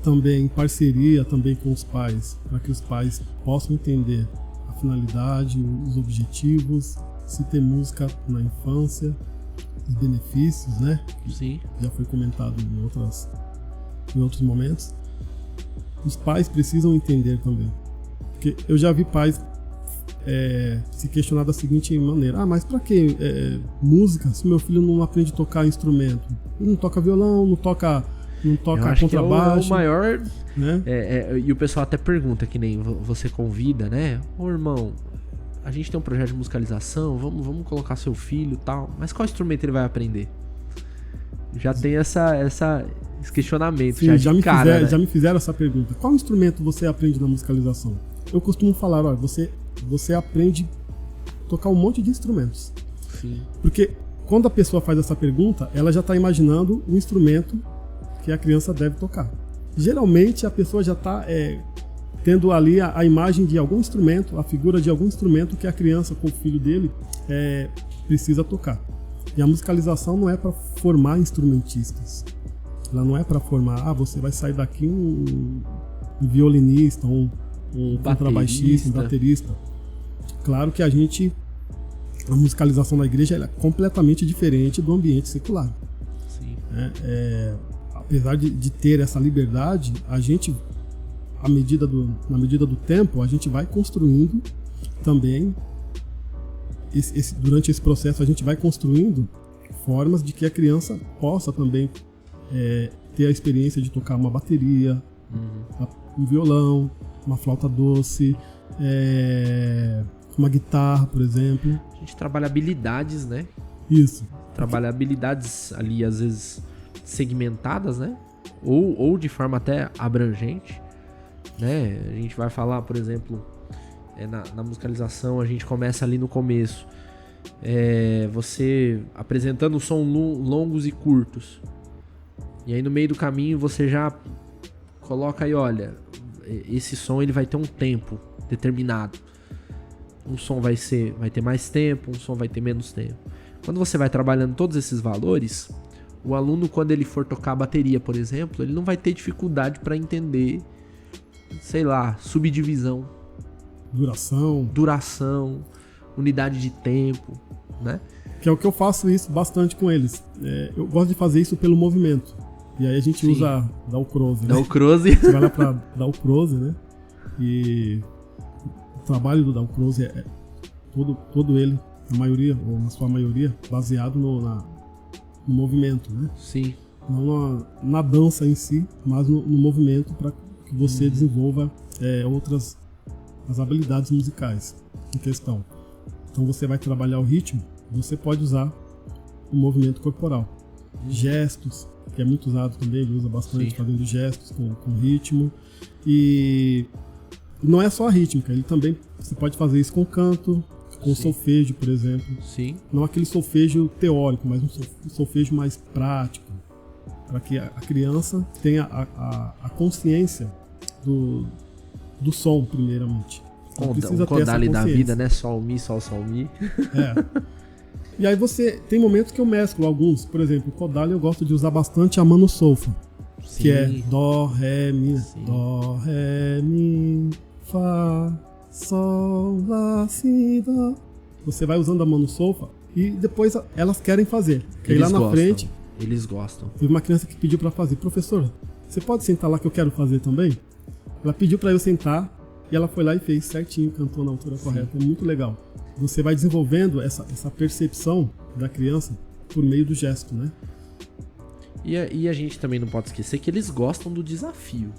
também parceria também com os pais, para que os pais possam entender a finalidade, os objetivos, se ter música na infância, os benefícios, né? Sim. Já foi comentado em outros momentos. Os pais precisam entender também, porque eu já vi pais se questionar da seguinte maneira: mas pra que música se meu filho não aprende a tocar instrumento? Ele não toca violão, não toca contrabaixo. É o maior, né? E o pessoal até pergunta, que nem você convida, né? Ô irmão, a gente tem um projeto de musicalização, vamos colocar seu filho e tal, mas qual instrumento ele vai aprender? Já tem esse questionamento. Sim, já me fizeram essa pergunta. Qual instrumento você aprende na musicalização? Eu costumo falar, olha, você aprende a tocar um monte de instrumentos. Sim. Porque quando a pessoa faz essa pergunta, ela já está imaginando o instrumento que a criança deve tocar. Geralmente a pessoa já está tendo ali a imagem de algum instrumento, a figura de algum instrumento que a criança com o filho dele precisa tocar. E a musicalização não é para formar instrumentistas. Ela não é para formar, você vai sair daqui um violinista, um contrabaixista, um baterista. Claro que a musicalização da igreja ela é completamente diferente do ambiente secular. Sim. Apesar de ter essa liberdade, a gente, na medida do tempo, a gente vai construindo também, durante esse processo, a gente vai construindo formas de que a criança possa também ter a experiência de tocar uma bateria, um violão, uma flauta doce, uma guitarra, por exemplo. A gente trabalha habilidades, né? Isso. Trabalha habilidades ali, às vezes, segmentadas, né? ou de forma até abrangente, né? A gente vai falar, por exemplo, na musicalização, a gente começa ali no começo, você apresentando som longos e curtos, e aí no meio do caminho você já coloca aí, olha, esse som ele vai ter um tempo determinado. Um som vai ter mais tempo, um som vai ter menos tempo. Quando você vai trabalhando todos esses valores, o aluno, quando ele for tocar a bateria, por exemplo, ele não vai ter dificuldade para entender, sei lá, subdivisão, duração, unidade de tempo, né? Que é o que eu faço isso bastante com eles. Eu gosto de fazer isso pelo movimento. E aí a gente usa Dalcroze, né? Dalcroze. Você vai lá pra Dalcroze, né? E o trabalho do Dalcroze é todo ele, a maioria, ou na sua maioria, baseado no movimento, né? Sim. Não na dança em si, mas no movimento, para que você desenvolva as habilidades musicais em questão. Então você vai trabalhar o ritmo, você pode usar o movimento corporal. Gestos, que é muito usado também, ele usa bastante, fazendo gestos com ritmo. E não é só a rítmica, ele também, você pode fazer isso com canto, com solfejo, por exemplo. Sim. Não aquele solfejo teórico, mas um solfejo mais prático, para que a criança tenha a consciência do som, primeiramente. O Kodali da vida, né? Sol, Mi, Sol, Sol, Mi. E aí tem momentos que eu mesclo alguns. Por exemplo, o Kodali eu gosto de usar bastante a mano solfa, que é Dó, Ré, Mi, Dó, Ré, Mi, Fá, Sol, Lá, Si, Dó. Você vai usando a mano solfa e depois elas querem fazer. Porque aí lá na frente, eles gostam. teve uma criança que pediu para fazer. Professor, você pode sentar lá que eu quero fazer também? Ela pediu para eu sentar e ela foi lá e fez certinho, cantou na altura correta. É muito legal. Você vai desenvolvendo essa percepção da criança por meio do gesto, né? E a gente também não pode esquecer que eles gostam do desafio.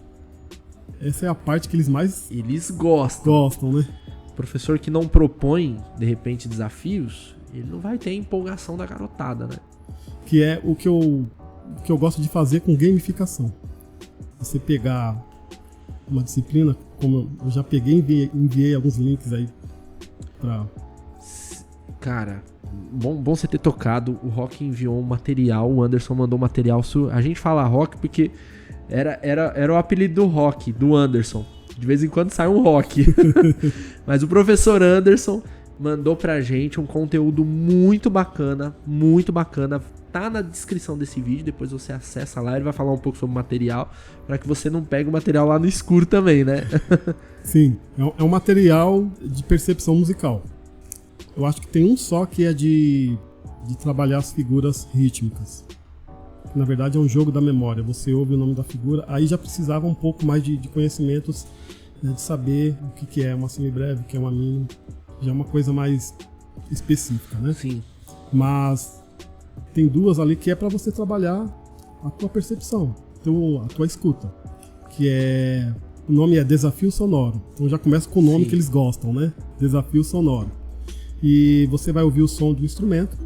Essa é a parte que eles mais gostam, né? O professor que não propõe, de repente, desafios, ele não vai ter a empolgação da garotada, né? Que é o que eu gosto de fazer com gamificação. Você pegar uma disciplina, como eu já peguei e enviei alguns links aí pra... Cara, bom você ter tocado. O Rock enviou um material, o Anderson mandou um material. A gente fala Rock porque era o apelido do Rock, do Anderson. De vez em quando sai um Rock. Mas o professor Anderson mandou pra gente um conteúdo muito bacana, muito bacana. Tá na descrição desse vídeo, depois você acessa lá, ele vai falar um pouco sobre o material, para que você não pegue o material lá no escuro também, né? Sim, é um material de percepção musical. Eu acho que tem um só que é de trabalhar as figuras rítmicas. Na verdade é um jogo da memória, você ouve o nome da figura, aí já precisava um pouco mais de conhecimentos, né, de saber o que é uma semibreve, o que é uma mínima, já é uma coisa mais específica, né? Sim. Mas tem duas ali que é para você trabalhar a tua percepção, a tua escuta, que é... O nome é Desafio Sonoro, então já começa com o nome que eles gostam, né? Desafio Sonoro. E você vai ouvir o som do instrumento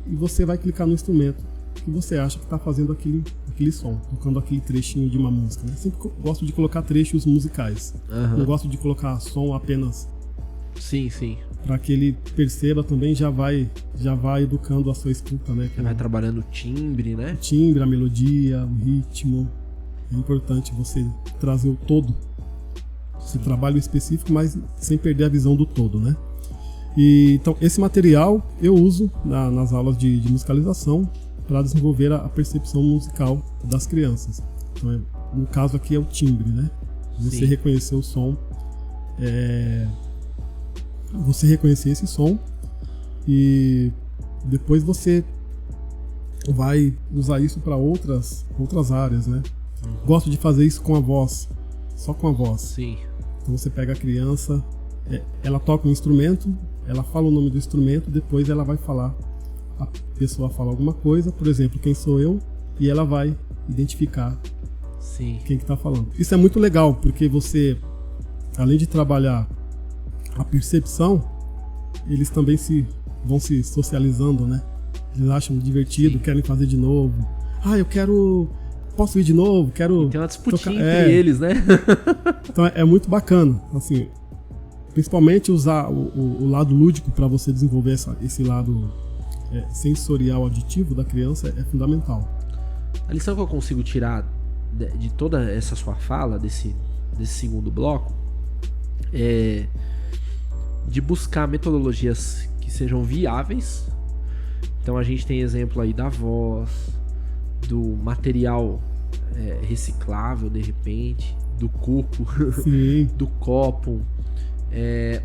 e você vai clicar no instrumento que você acha que está fazendo aquele som, tocando aquele trechinho de uma música, né? Sempre gosto de colocar trechos musicais, não gosto de colocar som apenas. Sim, sim. Para que ele perceba também, já vai educando a sua escuta, né? Já vai trabalhando o timbre, né? O timbre, a melodia, o ritmo. É importante você trazer o todo. Você trabalha o específico, mas sem perder a visão do todo, né? Então, esse material eu uso nas aulas de musicalização para desenvolver a percepção musical das crianças. Então, no caso aqui é o timbre, né? Você reconhecer o som, você reconhecer esse som e depois você vai usar isso para outras áreas, né? Gosto de fazer isso com a voz, só com a voz. Sim. Então você pega a criança, ela toca um instrumento, ela fala o nome do instrumento, depois ela vai falar, a pessoa fala alguma coisa, por exemplo, quem sou eu, e ela vai identificar quem que tá falando. Isso é muito legal, porque você, além de trabalhar a percepção, eles também vão se socializando, né? Eles acham divertido, querem fazer de novo. Eu quero posso ir de novo, quero... Tem uma disputinha tocar. entre eles, né? Então é muito bacana, assim, principalmente usar o lado lúdico para você desenvolver esse lado sensorial auditivo da criança é fundamental. A lição que eu consigo tirar de toda essa sua fala, desse segundo bloco, é de buscar metodologias que sejam viáveis. Então a gente tem exemplo aí da voz, do material reciclável, de repente, do coco, do copo.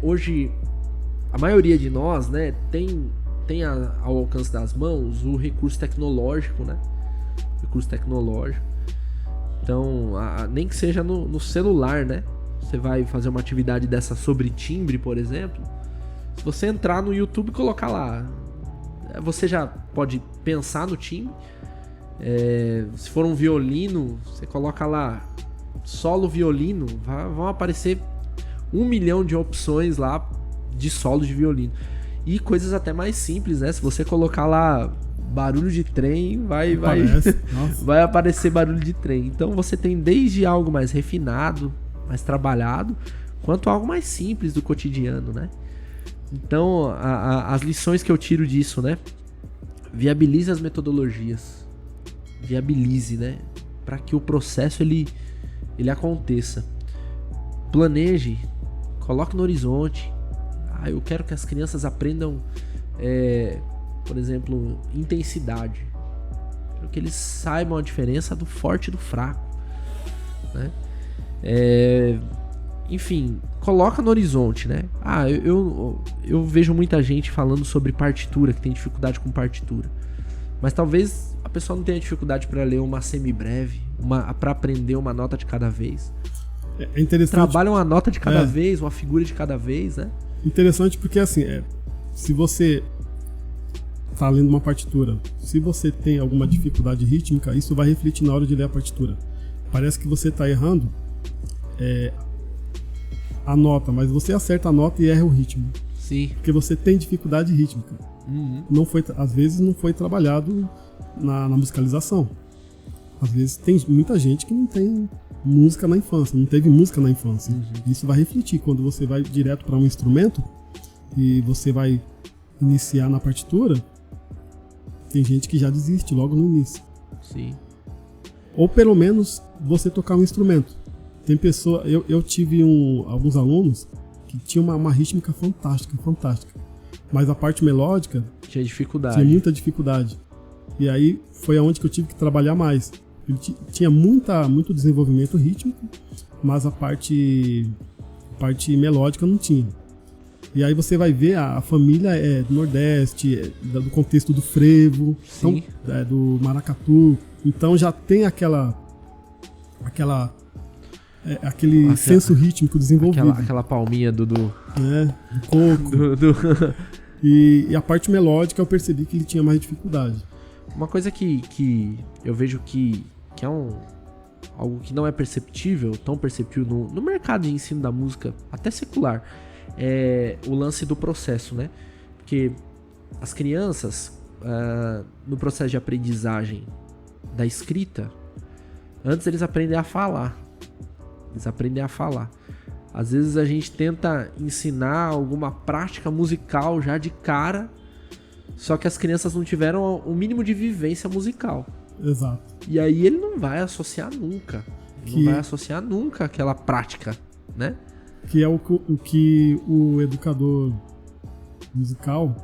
Hoje, a maioria de nós, né, tem ao alcance das mãos o recurso tecnológico, né? Então, nem que seja no celular, né? Você vai fazer uma atividade dessa sobre timbre, por exemplo. Se você entrar no YouTube e colocar lá, você já pode pensar no timbre. Se for um violino, você coloca lá solo violino, vão aparecer 1 milhão de opções lá de solo de violino. E coisas até mais simples, né? Se você colocar lá barulho de trem, vai aparecer barulho de trem. Então você tem desde algo mais refinado, mais trabalhado, quanto algo mais simples do cotidiano, né? Então, as lições que eu tiro disso, né? Viabilize as metodologias. Viabilize, né? Para que o processo ele aconteça. Planeje, coloque no horizonte. Eu quero que as crianças aprendam, por exemplo, intensidade. Quero que eles saibam a diferença do forte e do fraco, né? Enfim, coloca no horizonte, né? Eu vejo muita gente falando sobre partitura, que tem dificuldade com partitura. Mas talvez a pessoa não tenha dificuldade para ler uma semibreve, para aprender uma nota de cada vez. É interessante. Trabalha uma nota de cada vez, uma figura de cada vez, né? Interessante porque, assim, se você tá lendo uma partitura, se você tem alguma dificuldade rítmica, isso vai refletir na hora de ler a partitura. Parece que você tá errando a nota, mas você acerta a nota e erra o ritmo. Sim. Porque você tem dificuldade rítmica. Uhum. Às vezes não foi trabalhado na musicalização. Às vezes tem muita gente que não tem música na infância, não teve música na infância. Uhum. Isso vai refletir quando você vai direto para um instrumento e você vai iniciar na partitura. Tem gente que já desiste logo no início. Sim. Ou pelo menos você tocar um instrumento. Tem pessoa, eu tive alguns alunos que tinham uma rítmica fantástica, mas a parte melódica tinha tinha muita dificuldade. E aí foi aonde que eu tive que trabalhar mais. Ele tinha muito desenvolvimento rítmico, mas a parte melódica não tinha. E aí você vai ver a família do Nordeste, do contexto do frevo, então, do maracatu. Então já tem aquele senso rítmico desenvolvido. Aquela palminha do coco. E a parte melódica eu percebi que ele tinha mais dificuldade. Uma coisa que eu vejo que é algo que não é tão perceptível no mercado de ensino da música, até secular, é o lance do processo, né? Porque as crianças, no processo de aprendizagem da escrita, antes eles aprendem a falar. Às vezes a gente tenta ensinar alguma prática musical já de cara, só que as crianças não tiveram o mínimo de vivência musical. Exato. E aí ele não vai associar nunca. Não vai associar nunca aquela prática, né? Que é o que o educador musical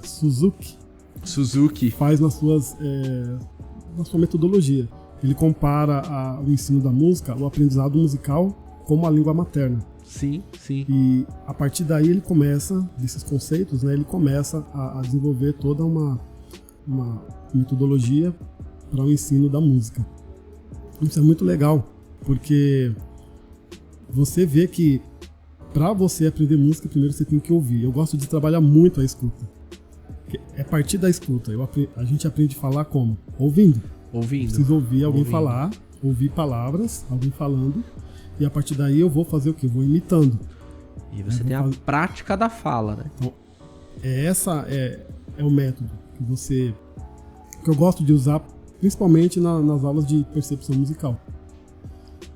Suzuki faz na sua metodologia. Ele compara o ensino da música, o aprendizado musical, como a língua materna. Sim. E a partir daí ele começa, desses conceitos, né, ele começa a desenvolver toda uma metodologia para o ensino da música. Isso é muito legal, porque você vê que para você aprender música, primeiro você tem que ouvir. Eu gosto de trabalhar muito a escuta. É a partir da escuta. A gente aprende a falar como? Ouvindo. Preciso ouvir alguém falar, ouvir palavras, alguém falando, e a partir daí eu vou fazer o quê? Vou imitando. E você tem a prática da fala, né? Então, essa é o método que eu gosto de usar principalmente nas aulas de percepção musical.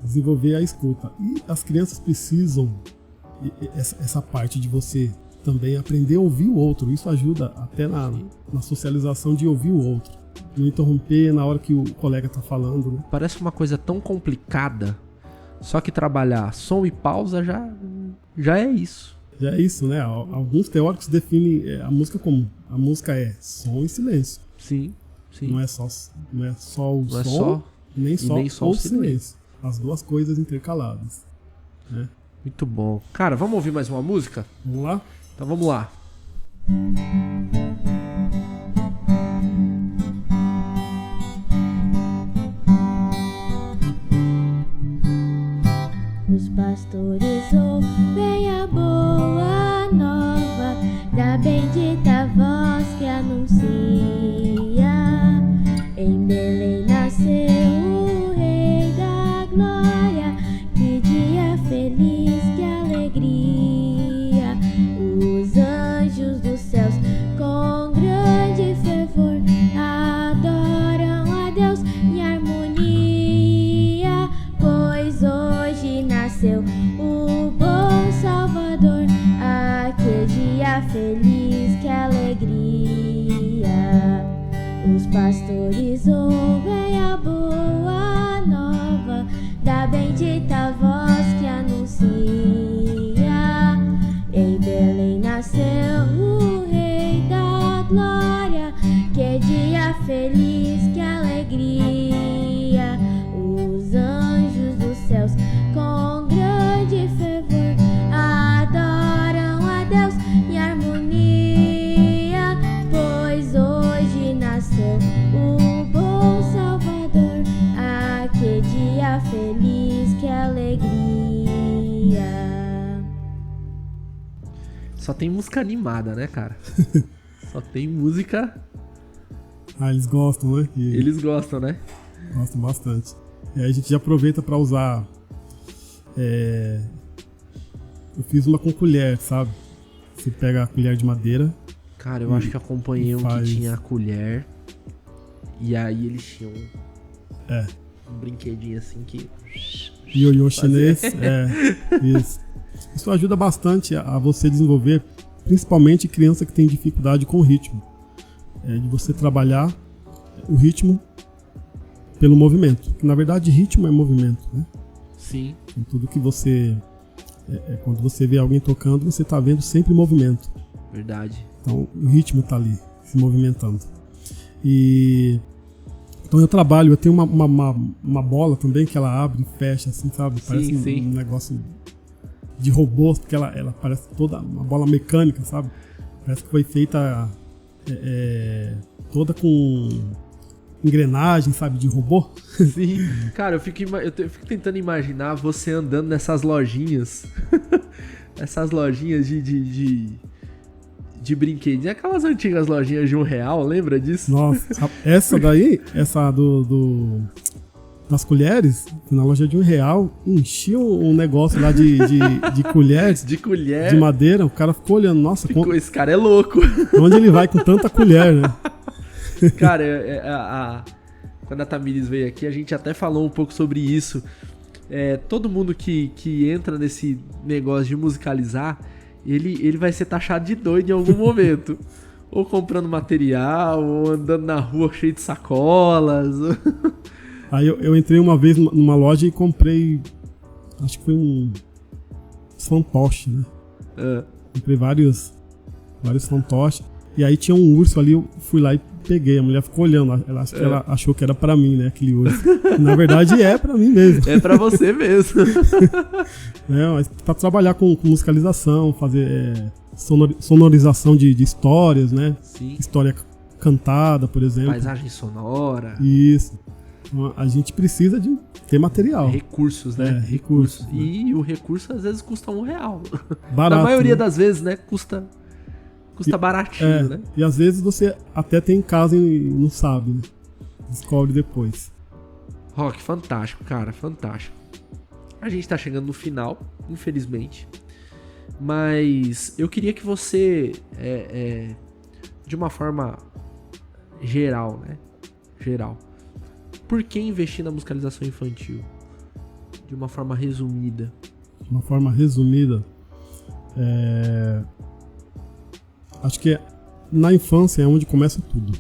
Desenvolver a escuta. E as crianças precisam, essa parte de você também aprender a ouvir o outro. Isso ajuda até na socialização de ouvir o outro. Não interromper na hora que o colega está falando. Né? Parece uma coisa tão complicada, só que trabalhar som e pausa já é isso. Já é isso, né? Alguns teóricos definem a música como a música é som e silêncio. Sim. Não é só o Não é som, nem só o silêncio. silêncio. As duas coisas intercaladas. Né? Muito bom. Cara, vamos ouvir mais uma música? Vamos lá? Então vamos lá. Os pastores ouvem a boa nova da bendita voz que anuncia. Em Belém nasceu o Rei da Glória. Que dia feliz, que alegria! Os anjos dos céus com grande fervor adoram a Deus em harmonia, pois hoje nasceu o bom Salvador. Ah, que dia feliz, que alegria! Os pastores ouvem a boa nova da bendita voz que anuncia. Em Belém nasceu o Rei da Glória. Que dia feliz, que alegria! Os anjos dos céus com grande fervor adoram a Deus em harmonia, pois hoje nasceu o bom Salvador. Ah, que dia feliz, que alegria! Só tem música animada, né, cara? Só tem música... Eles gostam, né? Eles gostam, né? Gostam bastante. E aí a gente já aproveita para usar... Eu fiz uma com colher, sabe? Você pega a colher de madeira. Cara, eu acho que acompanhei um que tinha a colher. E aí eles tinham um brinquedinho assim que... Ioiô chinês. Isso. Isso ajuda bastante a você desenvolver, principalmente criança que tem dificuldade com o ritmo. De você trabalhar o ritmo pelo movimento. Que na verdade ritmo é movimento, né? Sim. Em tudo que você... quando você vê alguém tocando, você está vendo sempre movimento. Verdade. Então o ritmo está ali, se movimentando. Então eu tenho uma bola também que ela abre e fecha, assim, sabe? Parece um negócio de robô, porque ela parece toda uma bola mecânica, sabe? Parece que foi feita toda com engrenagem, sabe? De robô. Sim. Cara, eu fico tentando imaginar você andando nessas lojinhas. Essas lojinhas de brinquedinhos. Aquelas antigas lojinhas de R$1, lembra disso? Nossa, essa daí, das colheres, na loja de R$1, enchia um negócio lá de colheres. De colher. De madeira, o cara ficou olhando, nossa, esse cara é louco. Onde ele vai com tanta colher, né? Cara, quando a Tamires veio aqui, a gente até falou um pouco sobre isso. Todo mundo que entra nesse negócio de musicalizar, ele vai ser taxado de doido em algum momento. Ou comprando material, ou andando na rua cheio de sacolas. Aí eu entrei uma vez numa loja e comprei, acho que foi um fantoche, né? Comprei vários fantoches. E aí tinha um urso ali, eu fui lá e peguei. A mulher ficou olhando, ela achou que era pra mim, né, aquele urso. Na verdade é pra mim mesmo. É pra você mesmo. Mas pra trabalhar com musicalização, fazer sonorização de histórias, né? Sim. História cantada, por exemplo. Paisagem sonora. Isso. Então, a gente precisa de ter material. Recursos, né? Recursos. E o recurso às vezes custa R$1. Barato, na maioria das vezes, né? Custa baratinho, né? E às vezes você até tem em casa e não sabe, né? Descobre depois. Rock, fantástico, cara, fantástico. A gente tá chegando no final, infelizmente. Mas eu queria que você, de uma forma geral, né? Geral, Por que investir na musicalização infantil? De uma forma resumida. De uma forma resumida, acho que na infância é onde começa tudo.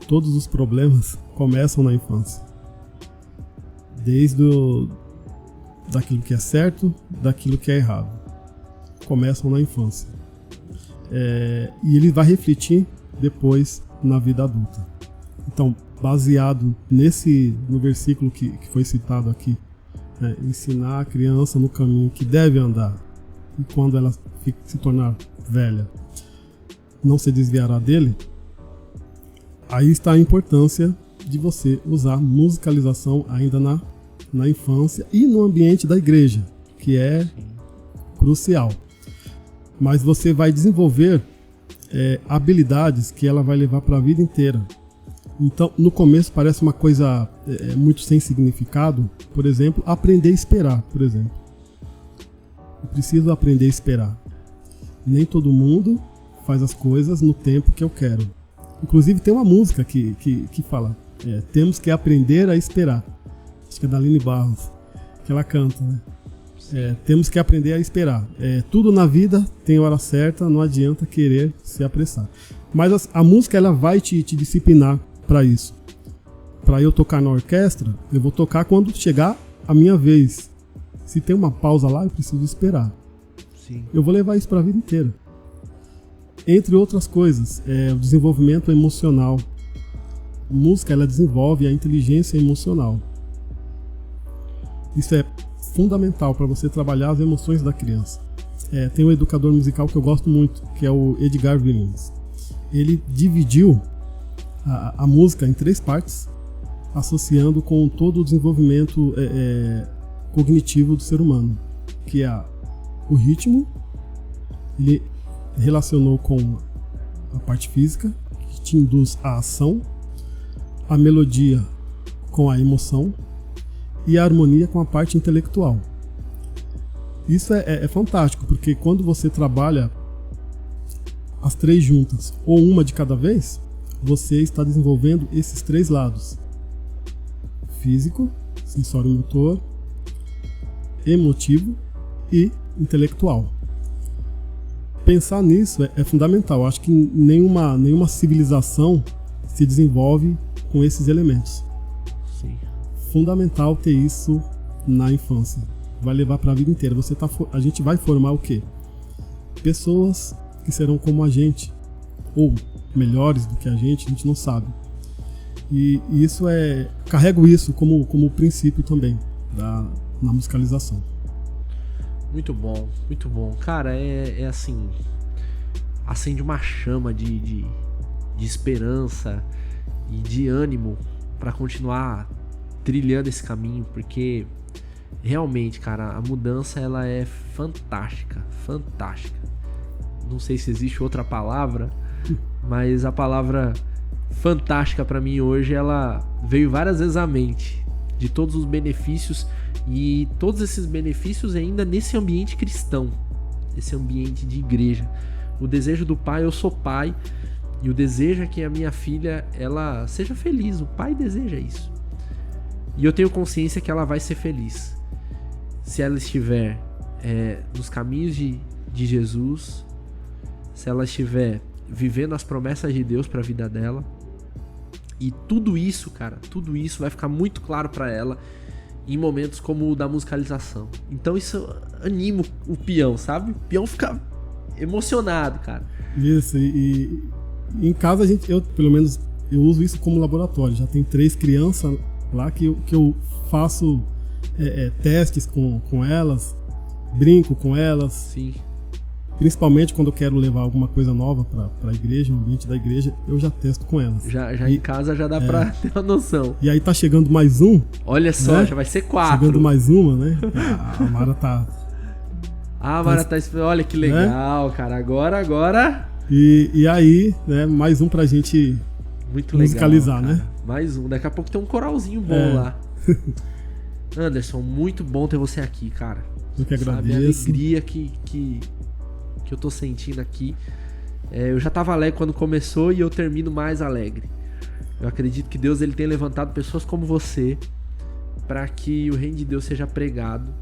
Todos os problemas começam na infância. Desde daquilo que é certo, daquilo que é errado. Começam na infância. E ele vai refletir depois na vida adulta. Então, baseado no versículo que foi citado aqui, ensinar a criança no caminho que deve andar, e quando ela se tornar velha, não se desviará dele. Aí está a importância de você usar musicalização ainda na infância e no ambiente da igreja, que é crucial. Mas você vai desenvolver habilidades que ela vai levar para a vida inteira. Então, no começo parece uma coisa muito sem significado. Por exemplo, aprender a esperar, por exemplo. Eu preciso aprender a esperar. Nem todo mundo faz as coisas no tempo que eu quero. Inclusive tem uma música que fala, temos que aprender a esperar. Acho que é da Aline Barros, que ela canta, né? Temos que aprender a esperar. Tudo na vida tem hora certa, não adianta querer se apressar. Mas a música ela vai te disciplinar para isso. Para eu tocar na orquestra, eu vou tocar quando chegar a minha vez. Se tem uma pausa lá, eu preciso esperar. Sim. Eu vou levar isso para a vida inteira. Entre outras coisas, o desenvolvimento emocional. Música ela desenvolve a inteligência emocional. Isso é fundamental para você trabalhar as emoções da criança. Tem um educador musical que eu gosto muito, que é o Edgar Williams. Ele dividiu a música em 3 partes, associando com todo o desenvolvimento cognitivo do ser humano, que é o ritmo. Ele relacionou com a parte física, que te induz à ação, a melodia com a emoção e a harmonia com a parte intelectual. Isso é fantástico, porque quando você trabalha as 3 juntas, ou uma de cada vez, você está desenvolvendo esses 3 lados: físico, sensório-motor, emotivo e intelectual. Pensar nisso é fundamental. Acho que nenhuma civilização se desenvolve com esses elementos. Sim. Fundamental ter isso na infância. Vai levar para a vida inteira. A gente vai formar o quê? Pessoas que serão como a gente, ou melhores do que a gente não sabe. E isso carrego isso como princípio também na musicalização. Muito bom, muito bom. Cara, é assim, acende uma chama de esperança e de ânimo para continuar trilhando esse caminho, porque realmente, cara, a mudança ela é fantástica, fantástica. Não sei se existe outra palavra, mas a palavra fantástica para mim hoje, ela veio várias vezes à mente, de todos os benefícios, e todos esses benefícios ainda nesse ambiente cristão, esse ambiente de igreja. O desejo do pai, eu sou pai, e o desejo é que a minha filha ela seja feliz. O pai deseja isso, e eu tenho consciência que ela vai ser feliz se ela estiver nos caminhos de Jesus, se ela estiver vivendo as promessas de Deus para a vida dela. E tudo isso, cara, tudo isso vai ficar muito claro para ela em momentos como o da musicalização. Então isso anima o peão, sabe? O peão fica emocionado, cara. Isso, e em casa eu pelo menos eu uso isso como laboratório. Já tem 3 crianças lá que eu faço testes com elas, brinco com elas. Sim. Principalmente quando eu quero levar alguma coisa nova para a igreja, no ambiente da igreja, eu já testo com elas. Já em casa já dá pra ter uma noção. E aí tá chegando mais um. Olha só, né? Já vai ser 4. Chegando mais uma, né? A Mara tá... A Mara tá... Olha que legal, cara. Agora... E aí, né, mais um pra gente muito musicalizar, legal, né? Mais um. Daqui a pouco tem um coralzinho bom lá. Anderson, muito bom ter você aqui, cara. Eu que agradeço. Sabe a alegria que eu tô sentindo aqui. Eu já tava alegre quando começou e eu termino mais alegre. Eu acredito que Deus ele tem levantado pessoas como você para que o reino de Deus seja pregado.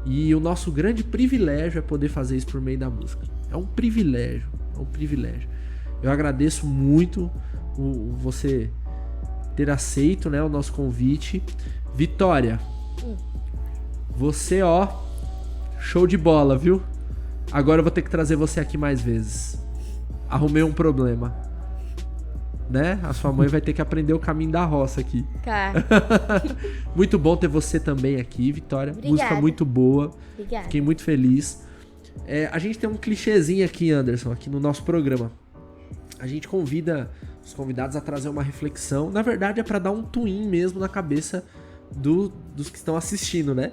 E o nosso grande privilégio é poder fazer isso por meio da música. É um privilégio, é um privilégio. Eu agradeço muito você ter aceito, né, o nosso convite. Vitória, você, ó, show de bola, viu? Agora eu vou ter que trazer você aqui mais vezes. Arrumei um problema, né? A sua mãe vai ter que aprender o caminho da roça aqui. Tá. Muito bom ter você também aqui, Vitória. Obrigada. Música muito boa. Obrigada. Fiquei muito feliz. A gente tem um clichêzinho aqui, Anderson, aqui no nosso programa. A gente convida os convidados a trazer uma reflexão. Na verdade, é pra dar um twin mesmo na cabeça dos que estão assistindo, né?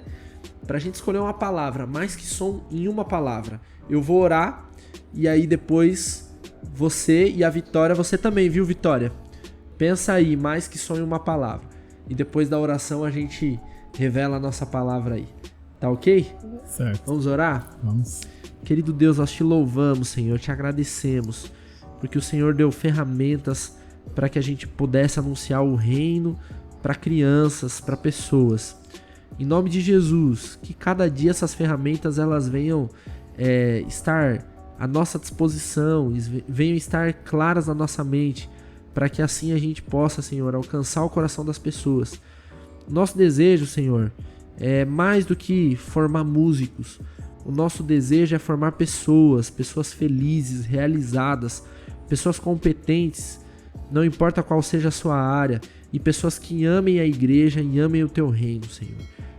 Pra gente escolher uma palavra, mais que som em uma palavra. Eu vou orar e aí depois você e a Vitória, você também, viu, Vitória? Pensa aí, mais que som em uma palavra. E depois da oração a gente revela a nossa palavra aí. Tá ok? Certo. Vamos orar? Vamos. Querido Deus, nós te louvamos, Senhor, te agradecemos, porque o Senhor deu ferramentas para que a gente pudesse anunciar o reino para crianças, para pessoas. Em nome de Jesus, que cada dia essas ferramentas elas venham estar à nossa disposição, venham estar claras na nossa mente, para que assim a gente possa, Senhor, alcançar o coração das pessoas. Nosso desejo, Senhor, é mais do que formar músicos. O nosso desejo é formar pessoas felizes, realizadas, pessoas competentes, não importa qual seja a sua área, e pessoas que amem a igreja e amem o teu reino, Senhor.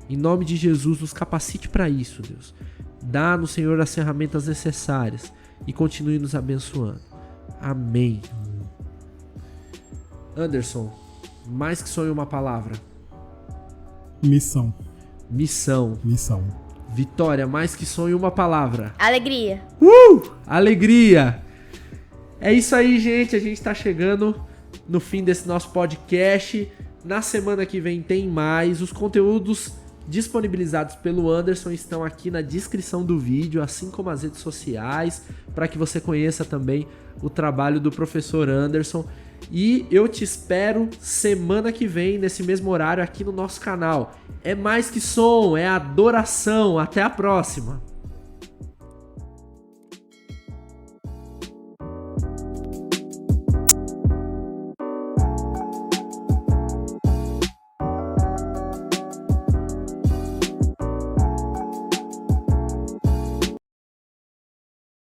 Em nome de Jesus, nos capacite para isso, Deus. Dá-nos, Senhor, as ferramentas necessárias e continue nos abençoando. Amém. Anderson, mais que sonho uma palavra. Missão. Missão. Missão. Vitória, mais que sonho uma palavra. Alegria. Alegria. É isso aí, gente. A gente tá chegando no fim desse nosso podcast. Na semana que vem tem mais. Os conteúdos disponibilizados pelo Anderson estão aqui na descrição do vídeo, assim como as redes sociais, para que você conheça também o trabalho do professor Anderson. E eu te espero semana que vem, nesse mesmo horário, aqui no nosso canal. É mais que som, é adoração. Até a próxima!